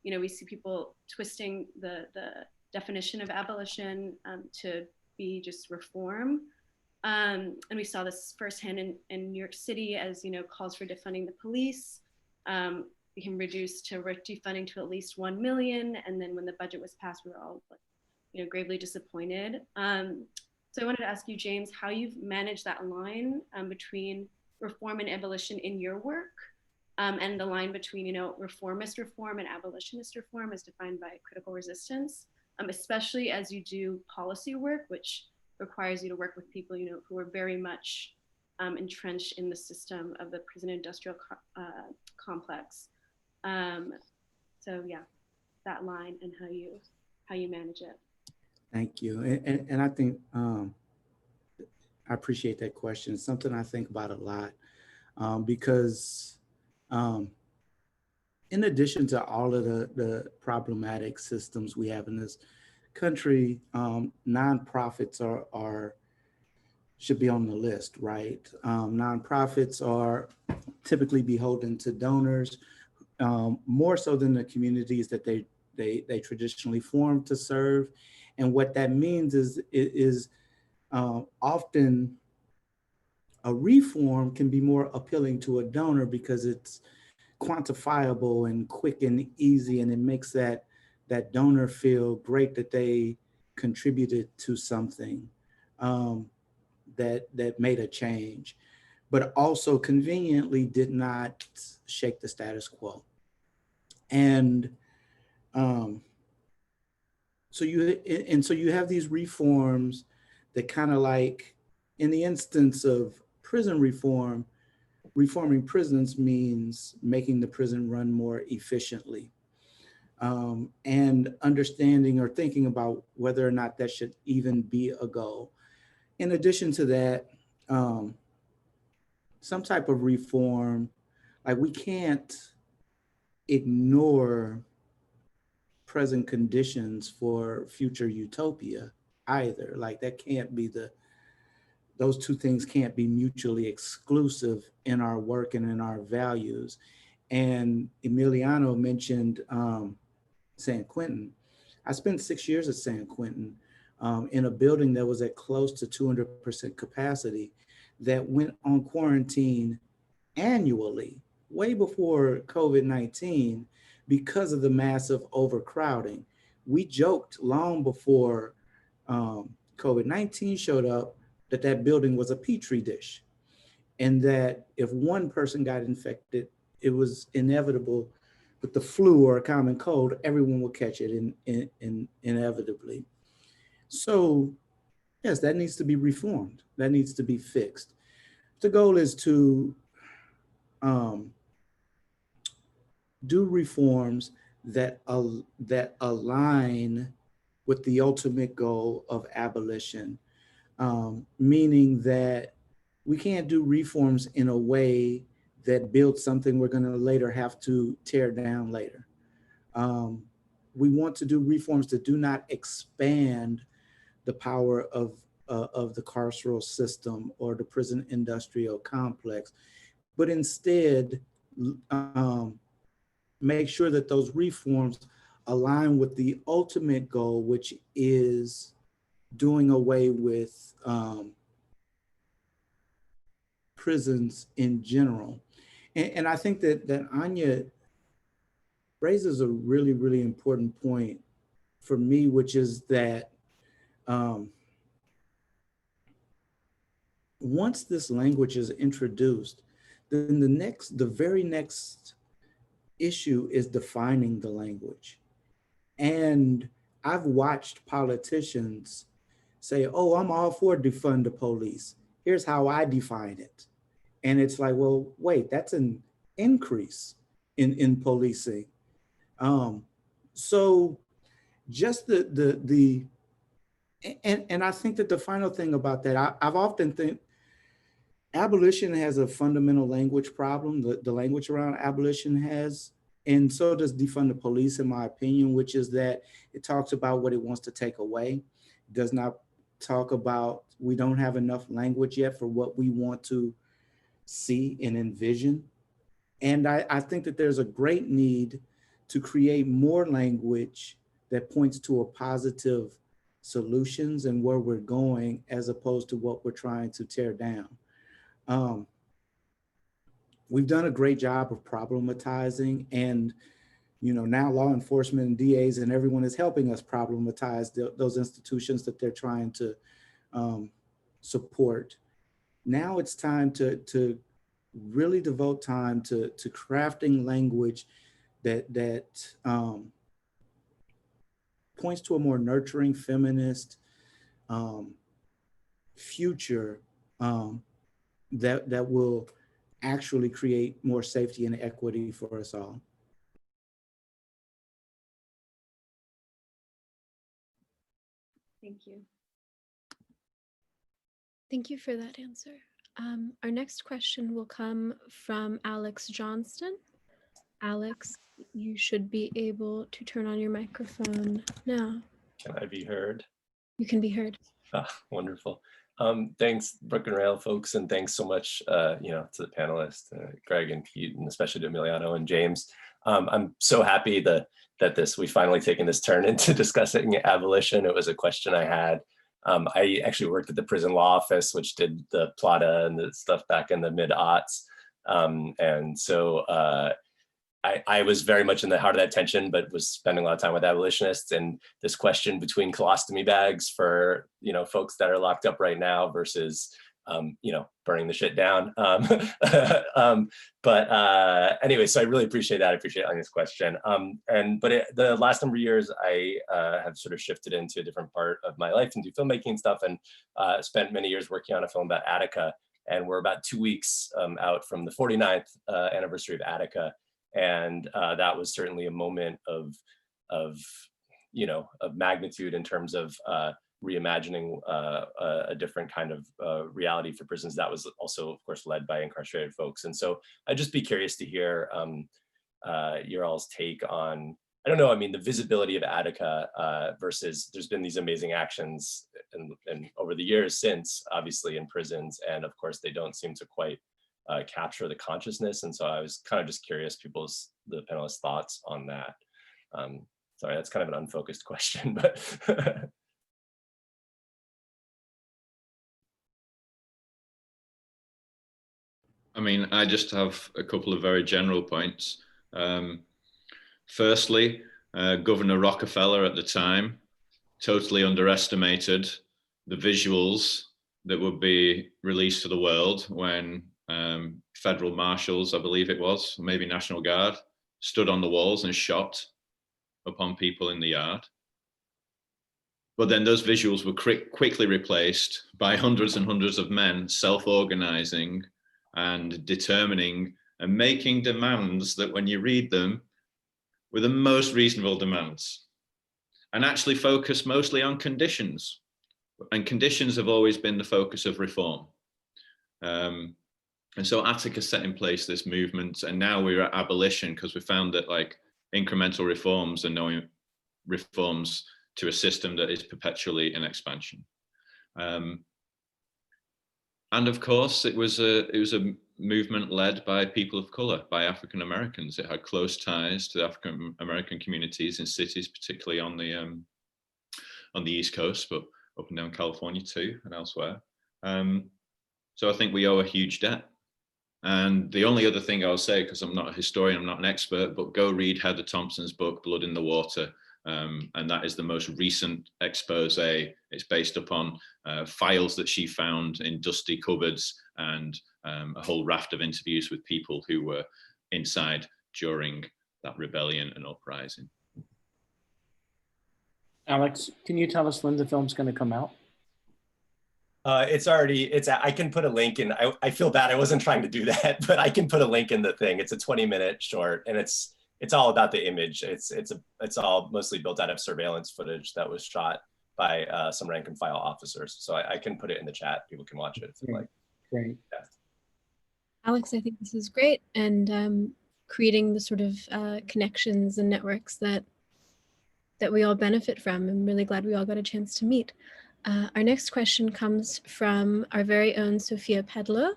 you know, we see people twisting the definition of abolition to be just reform. And we saw this firsthand in New York City as, you know, calls for defunding the police became reduced to defunding to at least 1 million. And then when the budget was passed, we were all, like, you know, gravely disappointed. So I wanted to ask you, James, how you've managed that line between reform and abolition in your work, and the line between, you know, reformist reform and abolitionist reform as defined by critical resistance, especially as you do policy work, which requires you to work with people, you know, who are very much entrenched in the system of the prison industrial complex. So yeah, that line and how you manage it. Thank you. And I think I appreciate that question. It's something I think about a lot because in addition to all of the problematic systems we have in this country, nonprofits should be on the list, right? Nonprofits are typically beholden to donors, more so than the communities that they traditionally form to serve. And what that means is often a reform can be more appealing to a donor because it's quantifiable and quick and easy, and it makes that donor feel great that they contributed to something that made a change, but also conveniently did not shake the status quo. And so you have these reforms that kind of, like, in the instance of prison reform, reforming prisons means making the prison run more efficiently, and understanding or thinking about whether or not that should even be a goal. In addition to that, some type of reform, like, we can't ignore present conditions for future utopia either. Like, that can't be those two things can't be mutually exclusive in our work and in our values. And Emiliano mentioned San Quentin. I spent 6 years at San Quentin in a building that was at close to 200% capacity that went on quarantine annually, way before COVID-19, because of the massive overcrowding. We joked long before COVID-19 showed up, that building was a petri dish, and that if one person got infected, it was inevitable with the flu or a common cold, everyone will catch it inevitably. So yes, that needs to be reformed. That needs to be fixed. The goal is to do reforms that align with the ultimate goal of abolition, meaning that we can't do reforms in a way that builds something we're going to later have to tear down later. We want to do reforms that do not expand the power of the carceral system or the prison industrial complex, but instead make sure that those reforms align with the ultimate goal, which is doing away with prisons in general. And I think that Anya raises a really, really important point for me, which is that once this language is introduced, then the very next issue is defining the language. And I've watched politicians say, oh, I'm all for defund the police. Here's how I define it. And it's like, well, wait, that's an increase in policing. So just and I think that the final thing about that, I've often think abolition has a fundamental language problem. The language around abolition has, and so does defund the police, in my opinion, which is that it talks about what it wants to take away. It does not talk about, we don't have enough language yet for what we want to see and envision. And I think that there's a great need to create more language that points to a positive solutions and where we're going, as opposed to what we're trying to tear down. We've done a great job of problematizing, and now law enforcement and DAs and everyone is helping us problematize those institutions that they're trying to support. Now it's time to really devote time to crafting language that points to a more nurturing, feminist future that will actually create more safety and equity for us all. Thank you. Thank you for that answer. Our next question will come from Alex Johnston. Alex, you should be able to turn on your microphone now. Can I be heard? You can be heard. Wonderful. Thanks, Brooke and Rail folks, and thanks so much, to the panelists, Greg and Pete, and especially to Emiliano and James. I'm so happy that we've finally taken this turn into discussing abolition. It was a question I had. I actually worked at the prison law office, which did the plata and the stuff back in the mid-aughts. And so I was very much in the heart of that tension, but was spending a lot of time with abolitionists, and this question between colostomy bags for, folks that are locked up right now versus, burning the shit down. Anyway, so I really appreciate that. I appreciate Anya's question. The last number of years, I have sort of shifted into a different part of my life into filmmaking stuff, and spent many years working on a film about Attica. And we're about 2 weeks out from the 49th anniversary of Attica. And that was certainly a moment of magnitude in terms of reimagining a different kind of reality for prisons. That was also, of course, led by incarcerated folks. And so I'd just be curious to hear your all's take on, the visibility of Attica versus there's been these amazing actions and over the years since, obviously, in prisons. And of course, they don't seem to quite capture the consciousness. And so I was kind of just curious the panelists' thoughts on that. Sorry, that's kind of an unfocused question, but. I just have a couple of very general points. Firstly, Governor Rockefeller at the time totally underestimated the visuals that would be released to the world when federal marshals, I believe it was, or maybe National Guard, stood on the walls and shot upon people in the yard. But then those visuals were quickly replaced by hundreds and hundreds of men self-organizing and determining and making demands that, when you read them, were the most reasonable demands, and actually focus mostly on conditions. And conditions have always been the focus of reform. And so Attica set in place this movement, and now we're at abolition because we found that like incremental reforms are no reforms to a system that is perpetually in expansion. And of course, it was a movement led by people of color, by African Americans. It had close ties to the African American communities in cities, particularly on the East Coast, but up and down California too, and elsewhere. So I think we owe a huge debt. And the only other thing I'll say, because I'm not a historian, I'm not an expert, but go read Heather Thompson's book, Blood in the Water. And that is the most recent expose. It's based upon files that she found in dusty cupboards and a whole raft of interviews with people who were inside during that rebellion and uprising. Alex, can you tell us when the film's going to come out? I can put a link in. I feel bad, I wasn't trying to do that, but I can put a link in the thing. It's a 20-minute short, and it's all about the image. It's all mostly built out of surveillance footage that was shot by some rank and file officers. So I can put it in the chat. People can watch it if they like. Great. Yeah. Alex, I think this is great, and creating the sort of connections and networks that we all benefit from. I'm really glad we all got a chance to meet. Our next question comes from our very own Sophia Pedlo.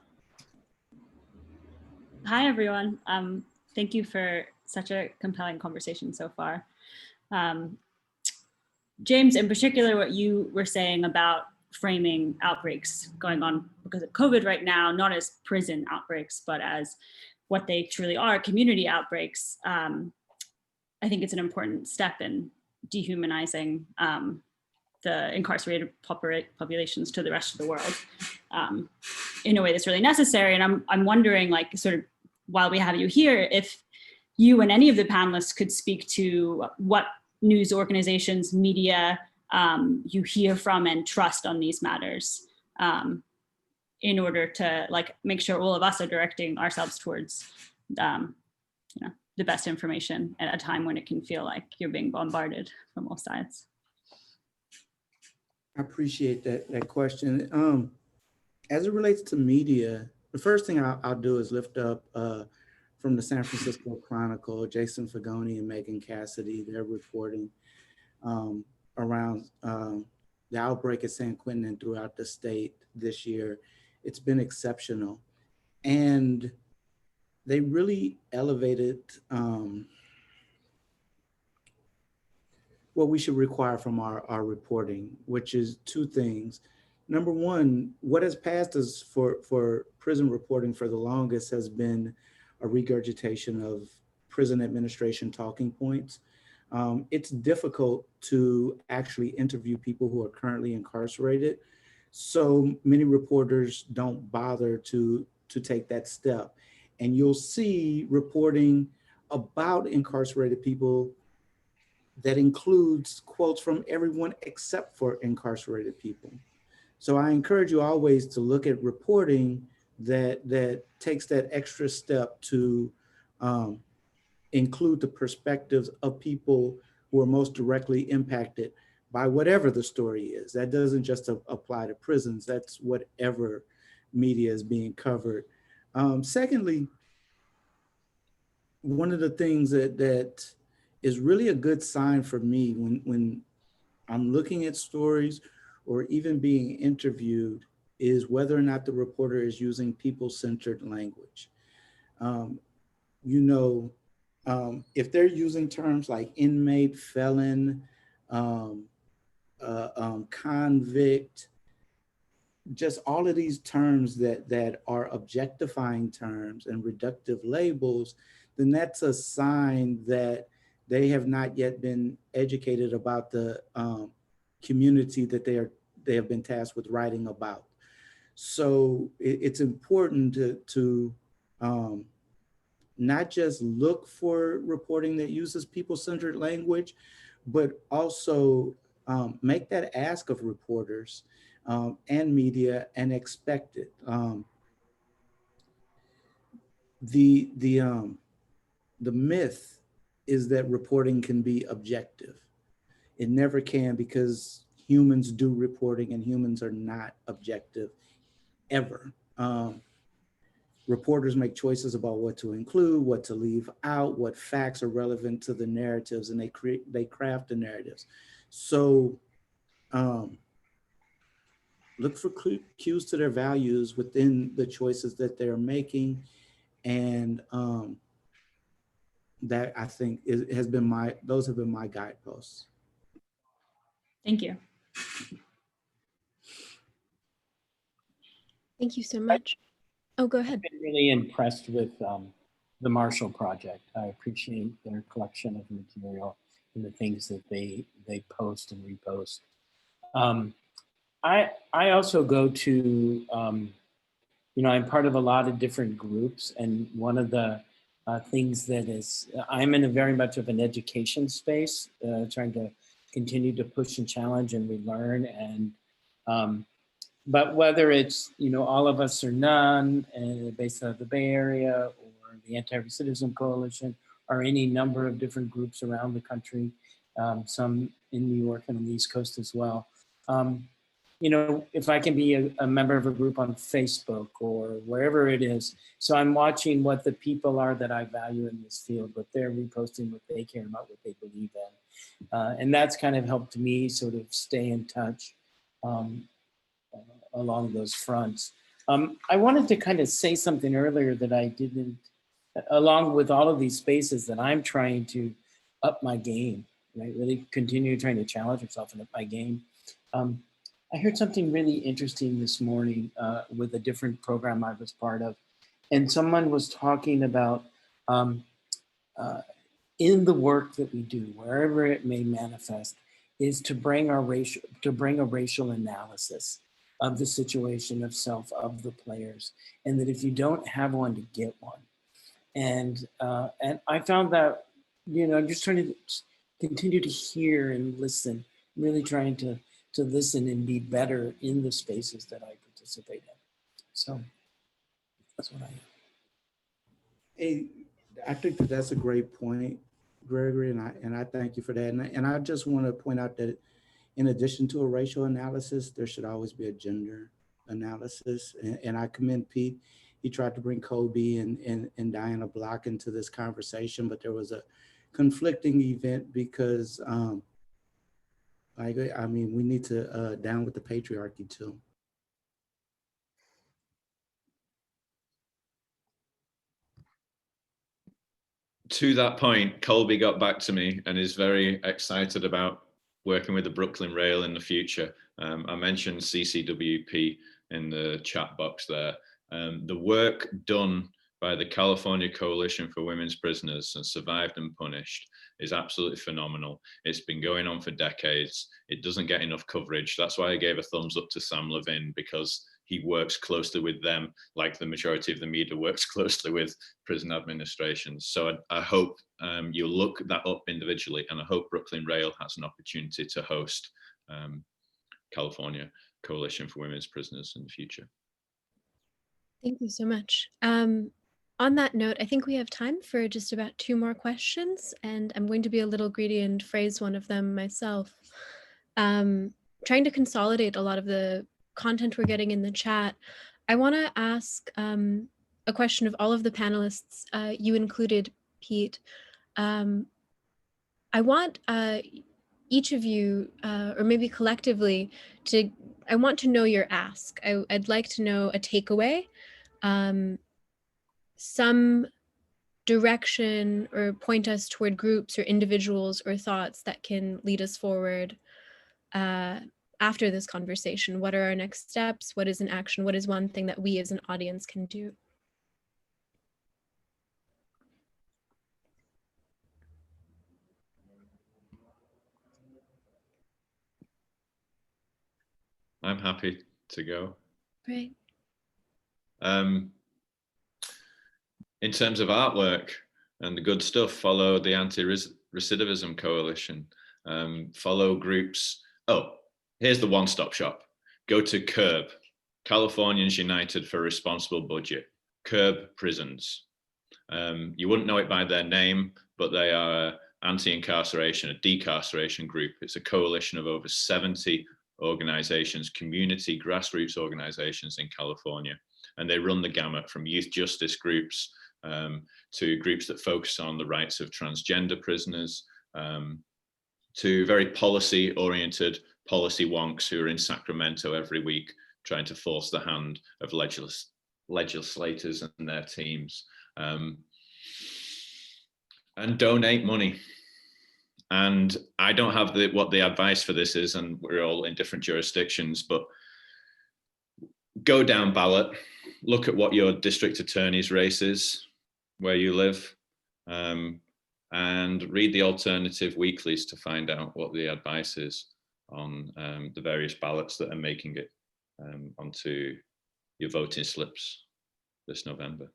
Hi, everyone. Thank you for such a compelling conversation so far. James, in particular, what you were saying about framing outbreaks going on because of COVID right now, not as prison outbreaks, but as what they truly are, community outbreaks. I think it's an important step in dehumanizing the incarcerated populations to the rest of the world in a way that's really necessary. And I'm wondering, like, sort of while we have you here, if you and any of the panelists could speak to what news organizations, media you hear from and trust on these matters in order to like make sure all of us are directing ourselves towards the best information at a time when it can feel like you're being bombarded from all sides. I appreciate that question. As it relates to media, the first thing I'll do is lift up from the San Francisco Chronicle, Jason Fagoni and Megan Cassidy. They're reporting around the outbreak at San Quentin and throughout the state this year. It's been exceptional. And they really elevated what we should require from our reporting, which is two things. Number one, what has passed us for prison reporting for the longest has been a regurgitation of prison administration talking points. It's difficult to actually interview people who are currently incarcerated. So many reporters don't bother to take that step. And you'll see reporting about incarcerated people that includes quotes from everyone except for incarcerated people. So I encourage you always to look at reporting that takes that extra step to include the perspectives of people who are most directly impacted by whatever the story is. That doesn't just apply to prisons, that's whatever media is being covered. Secondly, one of the things that is really a good sign for me when I'm looking at stories or even being interviewed is whether or not the reporter is using people-centered language. If they're using terms like inmate, felon, convict, just all of these terms that are objectifying terms and reductive labels, then that's a sign that they have not yet been educated about the community that they are they have been tasked with writing about. So it's important to not just look for reporting that uses people-centered language, but also make that ask of reporters and media and expect it. The myth is that reporting can be objective. It never can, because humans do reporting and humans are not objective ever. Reporters make choices about what to include, what to leave out, what facts are relevant to the narratives, and they craft the narratives. So look for cues to their values within the choices that they're making. And that, I think, those have been my guideposts. Thank you. Thank you so much. Oh, go ahead. I've been really impressed with the Marshall Project. I appreciate their collection of material and the things that they post and repost. I also go to, I'm part of a lot of different groups, and one of the things that is, I'm in a very much of an education space, trying to continue to push and challenge and relearn. And but whether it's, All of Us or None, based out of the Bay Area, or the Anti-Recidivism Coalition, or any number of different groups around the country, some in New York and on the East Coast as well. If I can be a member of a group on Facebook or wherever it is, so I'm watching what the people are that I value in this field, what they're reposting, what they care about, what they believe in. And that's kind of helped me sort of stay in touch along those fronts. I wanted to kind of say something earlier that I didn't, along with all of these spaces that I'm trying to up my game, right? Really continue trying to challenge myself and up my game. I heard something really interesting this morning with a different program I was part of. And someone was talking about in the work that we do, wherever it may manifest, is to bring a racial analysis of the situation of self, of the players, and that if you don't have one, to get one. And I found that, I'm just trying to continue to hear and listen, really trying to listen and be better in the spaces that I participate in. So that's what I am. Hey, I think that's a great point, Gregory, and I thank you for that. And I just want to point out that in addition to a racial analysis, there should always be a gender analysis. And I commend Pete. He tried to bring Kobe and Diana Block into this conversation, but there was a conflicting event because we need to down with the patriarchy too. To that point, Colby got back to me and is very excited about working with the Brooklyn Rail in the future. I mentioned CCWP in the chat box there. The work done by the California Coalition for Women's Prisoners and Survived and Punished is absolutely phenomenal. It's been going on for decades. It doesn't get enough coverage. That's why I gave a thumbs up to Sam Levin, because he works closely with them, like the majority of the media works closely with prison administrations. So I hope you'll look that up individually, and I hope Brooklyn Rail has an opportunity to host California Coalition for Women's Prisoners in the future. Thank you so much. On that note, I think we have time for just about 2 more questions, and I'm going to be a little greedy and phrase one of them myself. Trying to consolidate a lot of the content we're getting in the chat, I want to ask a question of all of the panelists, you included, Pete. I want each of you, or maybe collectively, I want to know your ask. I'd like to know a takeaway, some direction, or point us toward groups or individuals or thoughts that can lead us forward after this conversation. What are our next steps? What is an action? What is one thing that we as an audience can do? I'm happy to go. Great. In terms of artwork and the good stuff, follow the Anti-Recidivism Coalition. Follow groups. Oh, here's the one-stop shop. Go to CURB, Californians United for a Responsible Budget, CURB Prisons. You wouldn't know it by their name, but they are anti-incarceration, a decarceration group. It's a coalition of over 70 organizations, community grassroots organizations in California. And they run the gamut from youth justice groups to groups that focus on the rights of transgender prisoners, to very policy-oriented policy wonks who are in Sacramento every week trying to force the hand of legislators and their teams. And donate money. And I don't have what the advice for this is, and we're all in different jurisdictions, but go down ballot, look at what your district attorney's race is, where you live, and read the alternative weeklies to find out what the advice is on the various ballots that are making it onto your voting slips this November.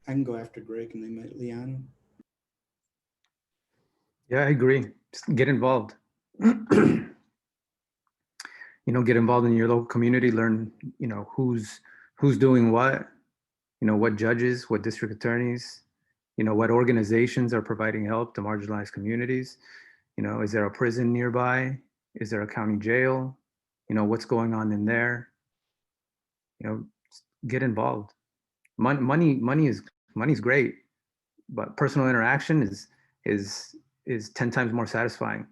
I can go after Greg and then Emiliano. Yeah, I agree. Just get involved. You know, get involved in your local community, learn, you know, who's doing what, you know, what judges, what district attorneys, you know, what organizations are providing help to marginalized communities. You know, is there a prison nearby? Is there a county jail? You know, what's going on in there? You know, get involved. Money's great, but personal interaction is 10 times more satisfying.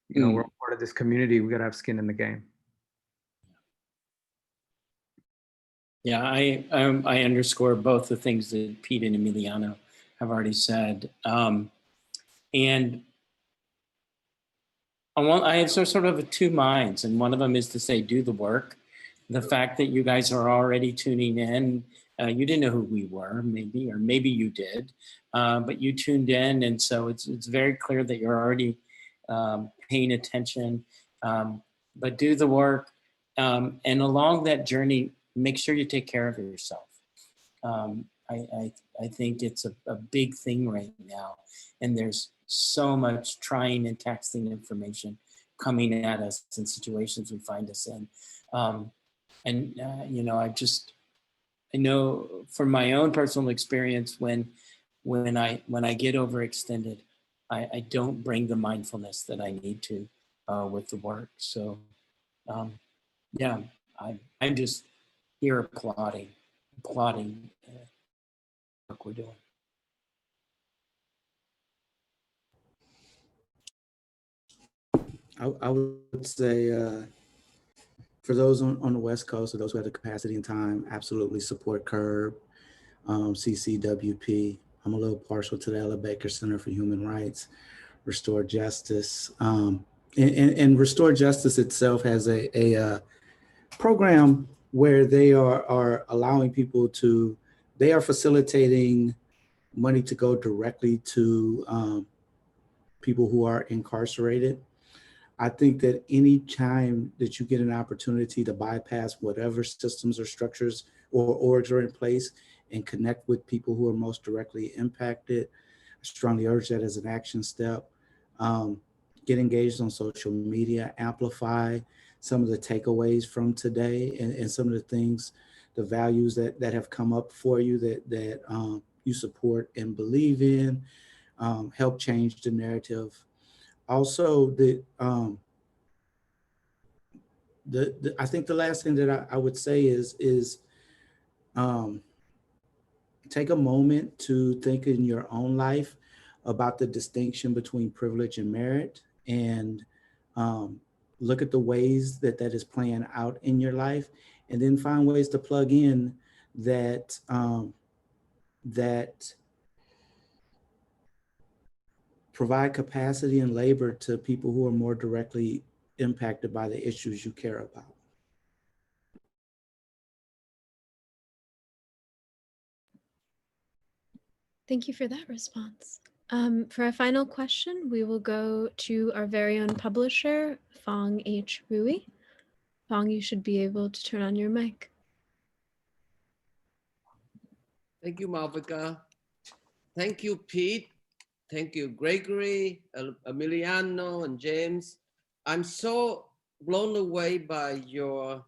You know, we're all part of this community. We gotta have skin in the game. Yeah, I underscore both the things that Pete and Emiliano have already said. And I have sort of two minds, and one of them is to say, do the work. The fact that you guys are already tuning in, you didn't know who we were, maybe, or maybe you did, but you tuned in, and so it's very clear that you're already paying attention. But do the work, and along that journey, make sure you take care of yourself. I think it's a big thing right now, and there's so much trying and texting information coming at us in situations we find us in. You know, I know from my own personal experience, when I get overextended, I don't bring the mindfulness that I need to with the work. So yeah, I'm just here applauding the work we're doing. I would say for those on the West Coast, or those who have the capacity and time, absolutely support CURB, CCWP. I'm a little partial to the Ella Baker Center for Human Rights, Restore Justice. And Restore Justice itself has a program where they are allowing people to, they are facilitating money to go directly to people who are incarcerated. I think that any time that you get an opportunity to bypass whatever systems or structures or orgs are in place and connect with people who are most directly impacted, I strongly urge that as an action step. Get engaged on social media, amplify some of the takeaways from today and some of the things, the values that have come up for you that you support and believe in, help change the narrative. Also, I think the last thing that I would say is take a moment to think in your own life about the distinction between privilege and merit, and look at the ways that is playing out in your life, and then find ways to plug in that provide capacity and labor to people who are more directly impacted by the issues you care about. Thank you for that response. For our final question, we will go to our very own publisher, Fong H. Rui. Fong, you should be able to turn on your mic. Thank you, Malvika. Thank you, Pete. Thank you, Gregory, Emiliano, and James. I'm so blown away by your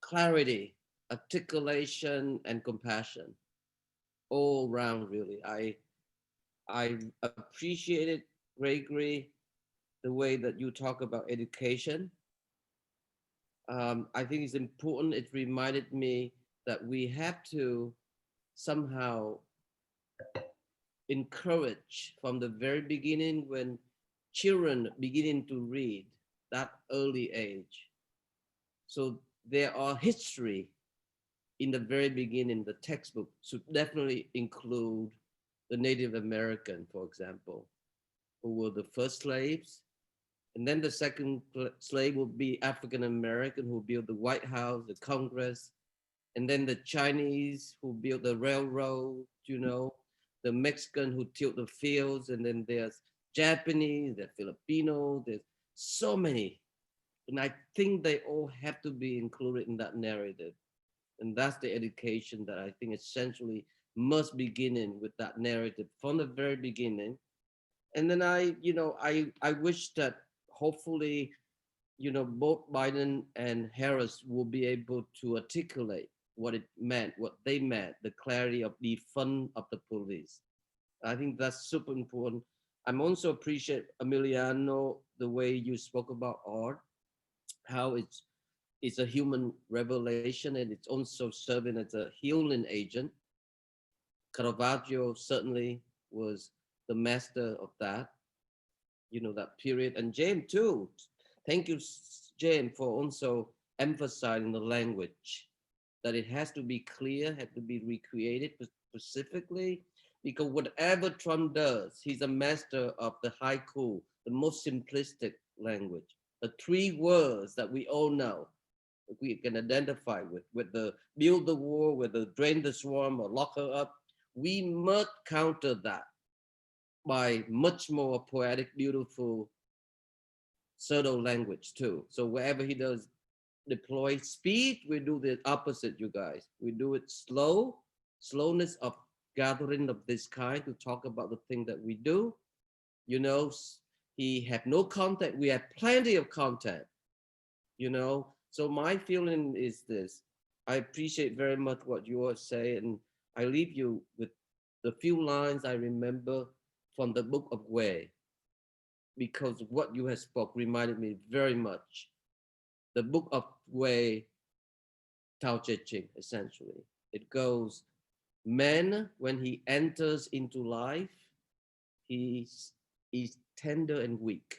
clarity, articulation, and compassion all around, really. I appreciated, Gregory, the way that you talk about education. I think it's important. It reminded me that we have to somehow encourage from the very beginning, when children beginning to read, that early age. So there are history in the very beginning. The textbook should definitely include the Native American, for example, who were the first slaves. And then the second slave will be African American, who built the White House, the Congress. And then the Chinese who built the railroad, you know, the Mexican who tilled the fields, and then there's Japanese, there's Filipino, there's so many. And I think they all have to be included in that narrative. And that's the education that I think essentially must begin in, with that narrative from the very beginning. And then I wish that hopefully, both Biden and Harris will be able to articulate what it meant, what they meant, the clarity of the fund of the police. I think that's super important. I'm also appreciate, Emiliano, the way you spoke about art, how it's a human revelation, and it's also serving as a healing agent. Caravaggio certainly was the master of that, that period. And James too. Thank you, James, for also emphasizing the language, that it has to be clear, has to be recreated specifically, because whatever Trump does, he's a master of the haiku, the most simplistic language. The 3 words that we all know, we can identify with the build the wall, with the drain the swarm or lock her up. We must counter that by much more poetic, beautiful, subtle language too. So wherever he does deploy speed, we do the opposite, you guys. We do it slowness of gathering of this kind to talk about the thing that we do. He had no content, we have plenty of content, So my feeling is this: I appreciate very much what you are saying, and I leave you with the few lines I remember from the Book of Way, because what you have spoke reminded me very much. The Book of Way, Tao Te Ching, essentially. It goes, man, when he enters into life, he's tender and weak.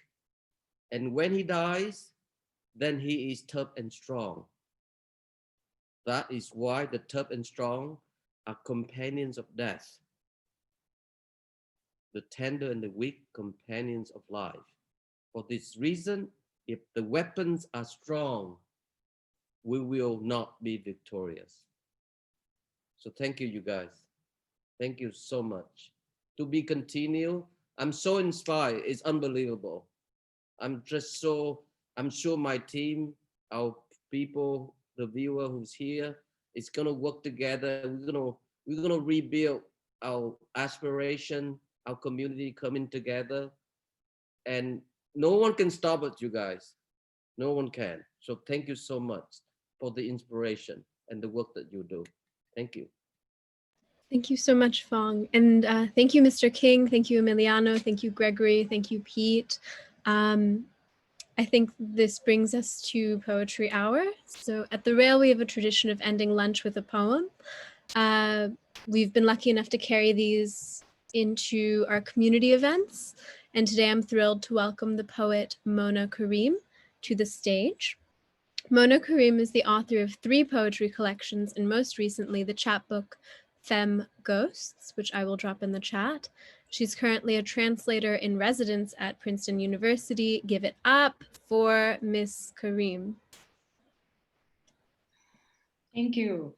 And when he dies, then he is tough and strong. That is why the tough and strong are companions of death. The tender and the weak, companions of life. For this reason, if the weapons are strong, we will not be victorious. So thank you, you guys. Thank you so much. To be continued. I'm so inspired. It's unbelievable. I'm sure my team, our people, the viewer who's here, is gonna work together. We're gonna rebuild our aspiration, our community coming together, and no one can stop it, you guys. No one can. So thank you so much for the inspiration and the work that you do. Thank you. Thank you so much, Fong. And thank you, Mr. King. Thank you, Emiliano. Thank you, Gregory. Thank you, Pete. I think this brings us to Poetry Hour. So at the Rail, we have a tradition of ending lunch with a poem. We've been lucky enough to carry these into our community events. And today I'm thrilled to welcome the poet Mona Kareem to the stage. Mona Kareem is the author of 3 poetry collections, and most recently the chapbook Femme Ghosts, which I will drop in the chat. She's currently a translator in residence at Princeton University. Give it up for Miss Kareem. Thank you.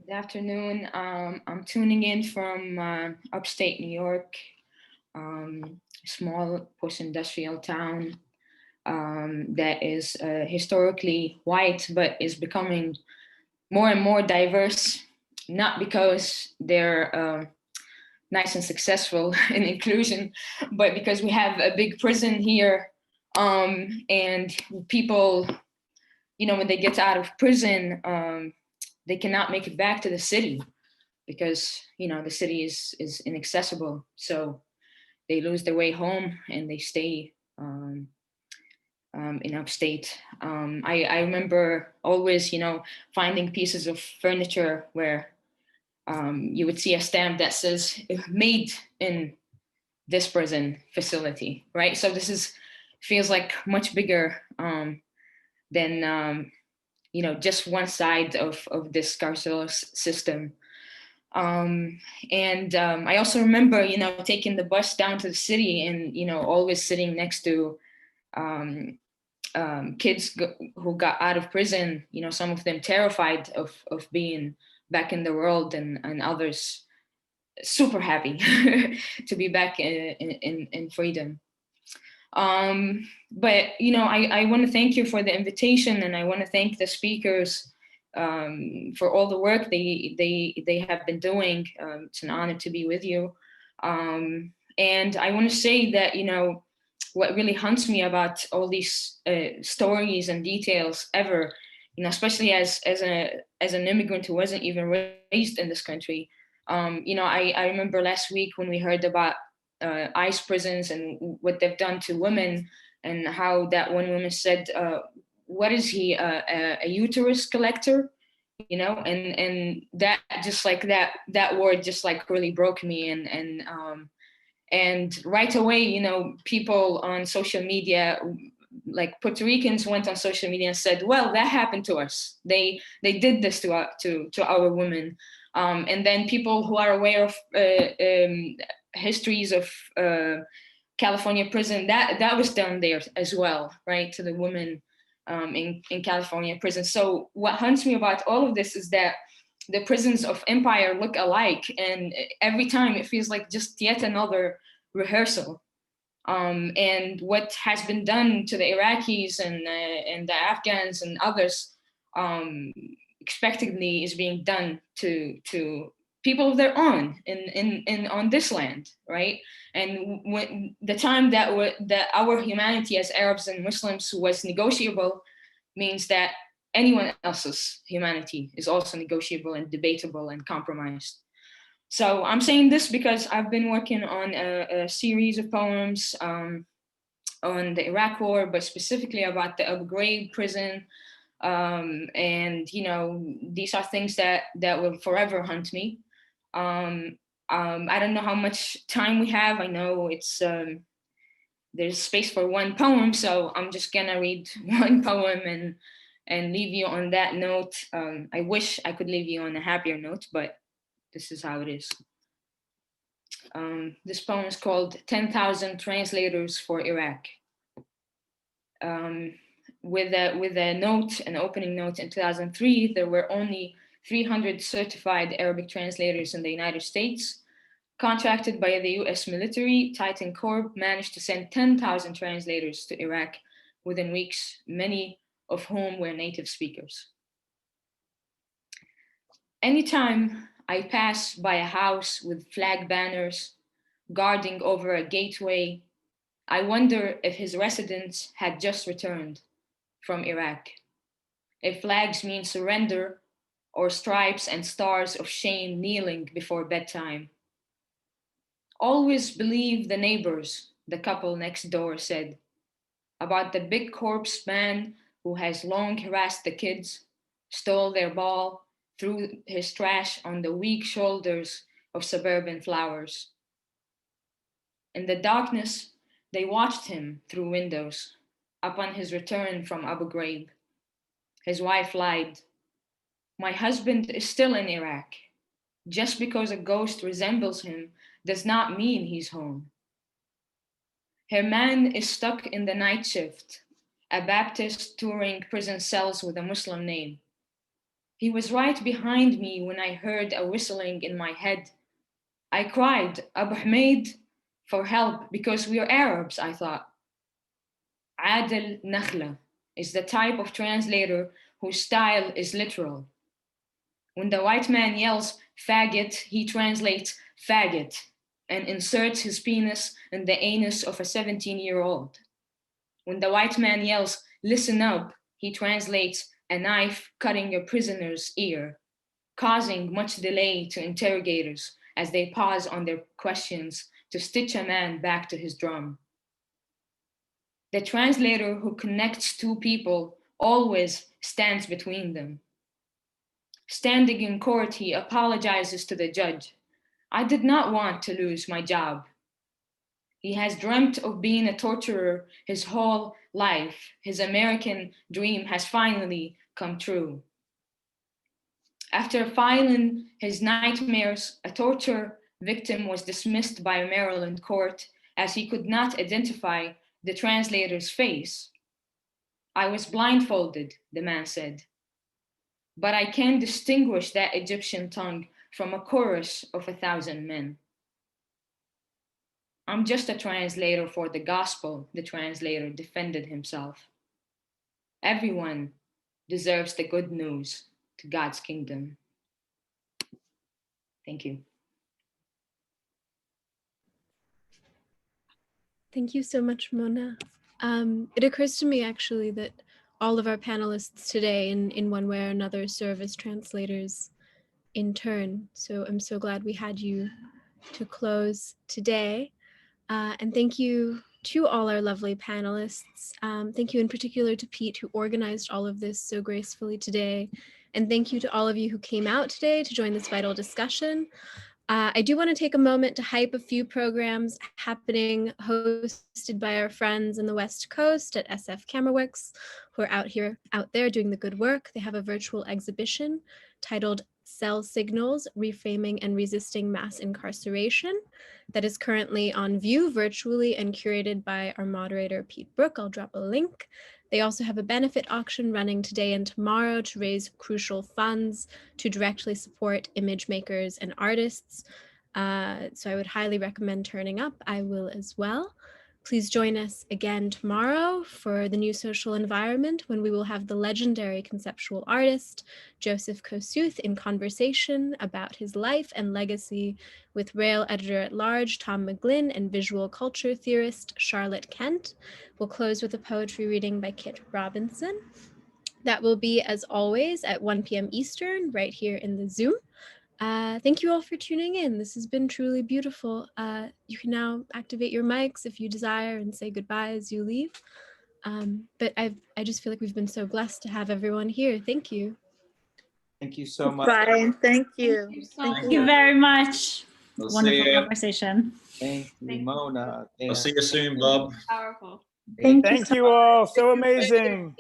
Good afternoon. I'm tuning in from upstate New York, small post-industrial town that is historically white, but is becoming more and more diverse, not because they're nice and successful in inclusion, but because we have a big prison here, and people, when they get out of prison, they cannot make it back to the city because, the city is inaccessible. So they lose their way home and they stay in upstate. I remember always, finding pieces of furniture where you would see a stamp that says made in this prison facility, right? So this feels like much bigger than just one side of this carceral system. I also remember, taking the bus down to the city and, always sitting next to kids who got out of prison, some of them terrified of being back in the world, and others super happy to be back in freedom. But I want to thank you for the invitation, and I want to thank the speakers for all the work they have been doing. It's an honor to be with you. And I want to say that, what really haunts me about all these stories and details ever, especially as an immigrant who wasn't even raised in this country. I remember last week when we heard about ICE prisons and what they've done to women, and how that one woman said, what is he, a uterus collector? And that just like that word just like really broke me. And right away, people on social media, like Puerto Ricans, went on social media and said, well, that happened to us. They did this to our women. And then people who are aware of histories of California prison, that was done there as well, right, to the women in California prison. So what haunts me about all of this is that the prisons of empire look alike, and every time it feels like just yet another rehearsal. And what has been done to the Iraqis and the Afghans and others expectedly is being done to people of their own in on this land, right? And when the time that our humanity as Arabs and Muslims was negotiable, means that anyone else's humanity is also negotiable and debatable and compromised. So I'm saying this because I've been working on a series of poems on the Iraq War, but specifically about the Abu Ghraib prison. And these are things that will forever haunt me. I don't know how much time we have. I know it's there's space for one poem, so I'm just gonna read one poem and leave you on that note. I wish I could leave you on a happier note, but this is how it is. This poem is called 10,000 Translators for Iraq. With a note, an opening note in 2003, there were only 300 certified Arabic translators in the United States. Contracted by the US military, Titan Corp managed to send 10,000 translators to Iraq within weeks, many of whom were native speakers. Anytime I pass by a house with flag banners guarding over a gateway, I wonder if his residents had just returned from Iraq. If flags mean surrender, or stripes and stars of shame kneeling before bedtime. Always believe the neighbors, the couple next door said, about the big corpse man who has long harassed the kids, stole their ball, threw his trash on the weak shoulders of suburban flowers. In the darkness, they watched him through windows upon his return from Abu Ghraib. His wife lied. My husband is still in Iraq. Just because a ghost resembles him does not mean he's home. Her man is stuck in the night shift, a Baptist touring prison cells with a Muslim name. He was right behind me when I heard a whistling in my head. I cried, Abu Hamid, for help because we are Arabs, I thought. Adel Nakhla is the type of translator whose style is literal. When the white man yells faggot, he translates faggot and inserts his penis in the anus of a 17-year-old. When the white man yells listen up, he translates a knife cutting a prisoner's ear, causing much delay to interrogators as they pause on their questions to stitch a man back to his drum. The translator who connects two people always stands between them. Standing in court, he apologizes to the judge. I did not want to lose my job. He has dreamt of being a torturer his whole life. His American dream has finally come true. After filing his nightmares, a torture victim was dismissed by a Maryland court as he could not identify the translator's face. I was blindfolded, the man said, but I can distinguish that Egyptian tongue from a chorus of 1,000 men. I'm just a translator for the gospel, the translator defended himself. Everyone deserves the good news to God's kingdom. Thank you. Thank you so much, Mona. It occurs to me actually that all of our panelists today in one way or another serve as translators in turn. So I'm so glad we had you to close today. And thank you to all our lovely panelists. Thank you in particular to Pete, who organized all of this so gracefully today. And thank you to all of you who came out today to join this vital discussion. I do want to take a moment to hype a few programs happening, hosted by our friends in the West Coast at SF Cameraworks, who are out there doing the good work. They have a virtual exhibition titled Cell Signals, Reframing and Resisting Mass Incarceration that is currently on view virtually and curated by our moderator, Pete Brook. I'll drop a link. They also have a benefit auction running today and tomorrow to raise crucial funds to directly support image makers and artists. So I would highly recommend turning up. I will as well. Please join us again tomorrow for the New Social Environment, when we will have the legendary conceptual artist, Joseph Kosuth, in conversation about his life and legacy with Rail Editor-at-Large Tom McGlynn and visual culture theorist Charlotte Kent. We'll close with a poetry reading by Kit Robinson. That will be, as always, at 1 p.m. Eastern, right here in the Zoom. Thank you all for tuning in. This has been truly beautiful. You can now activate your mics if you desire and say goodbye as you leave. But I just feel like we've been so blessed to have everyone here. Thank you. Thank you so much. Brian, thank you. Thank you very much. We'll Wonderful conversation. Thank you, Mona. I'll see you soon, Bob. Powerful. Thank you all. So amazing.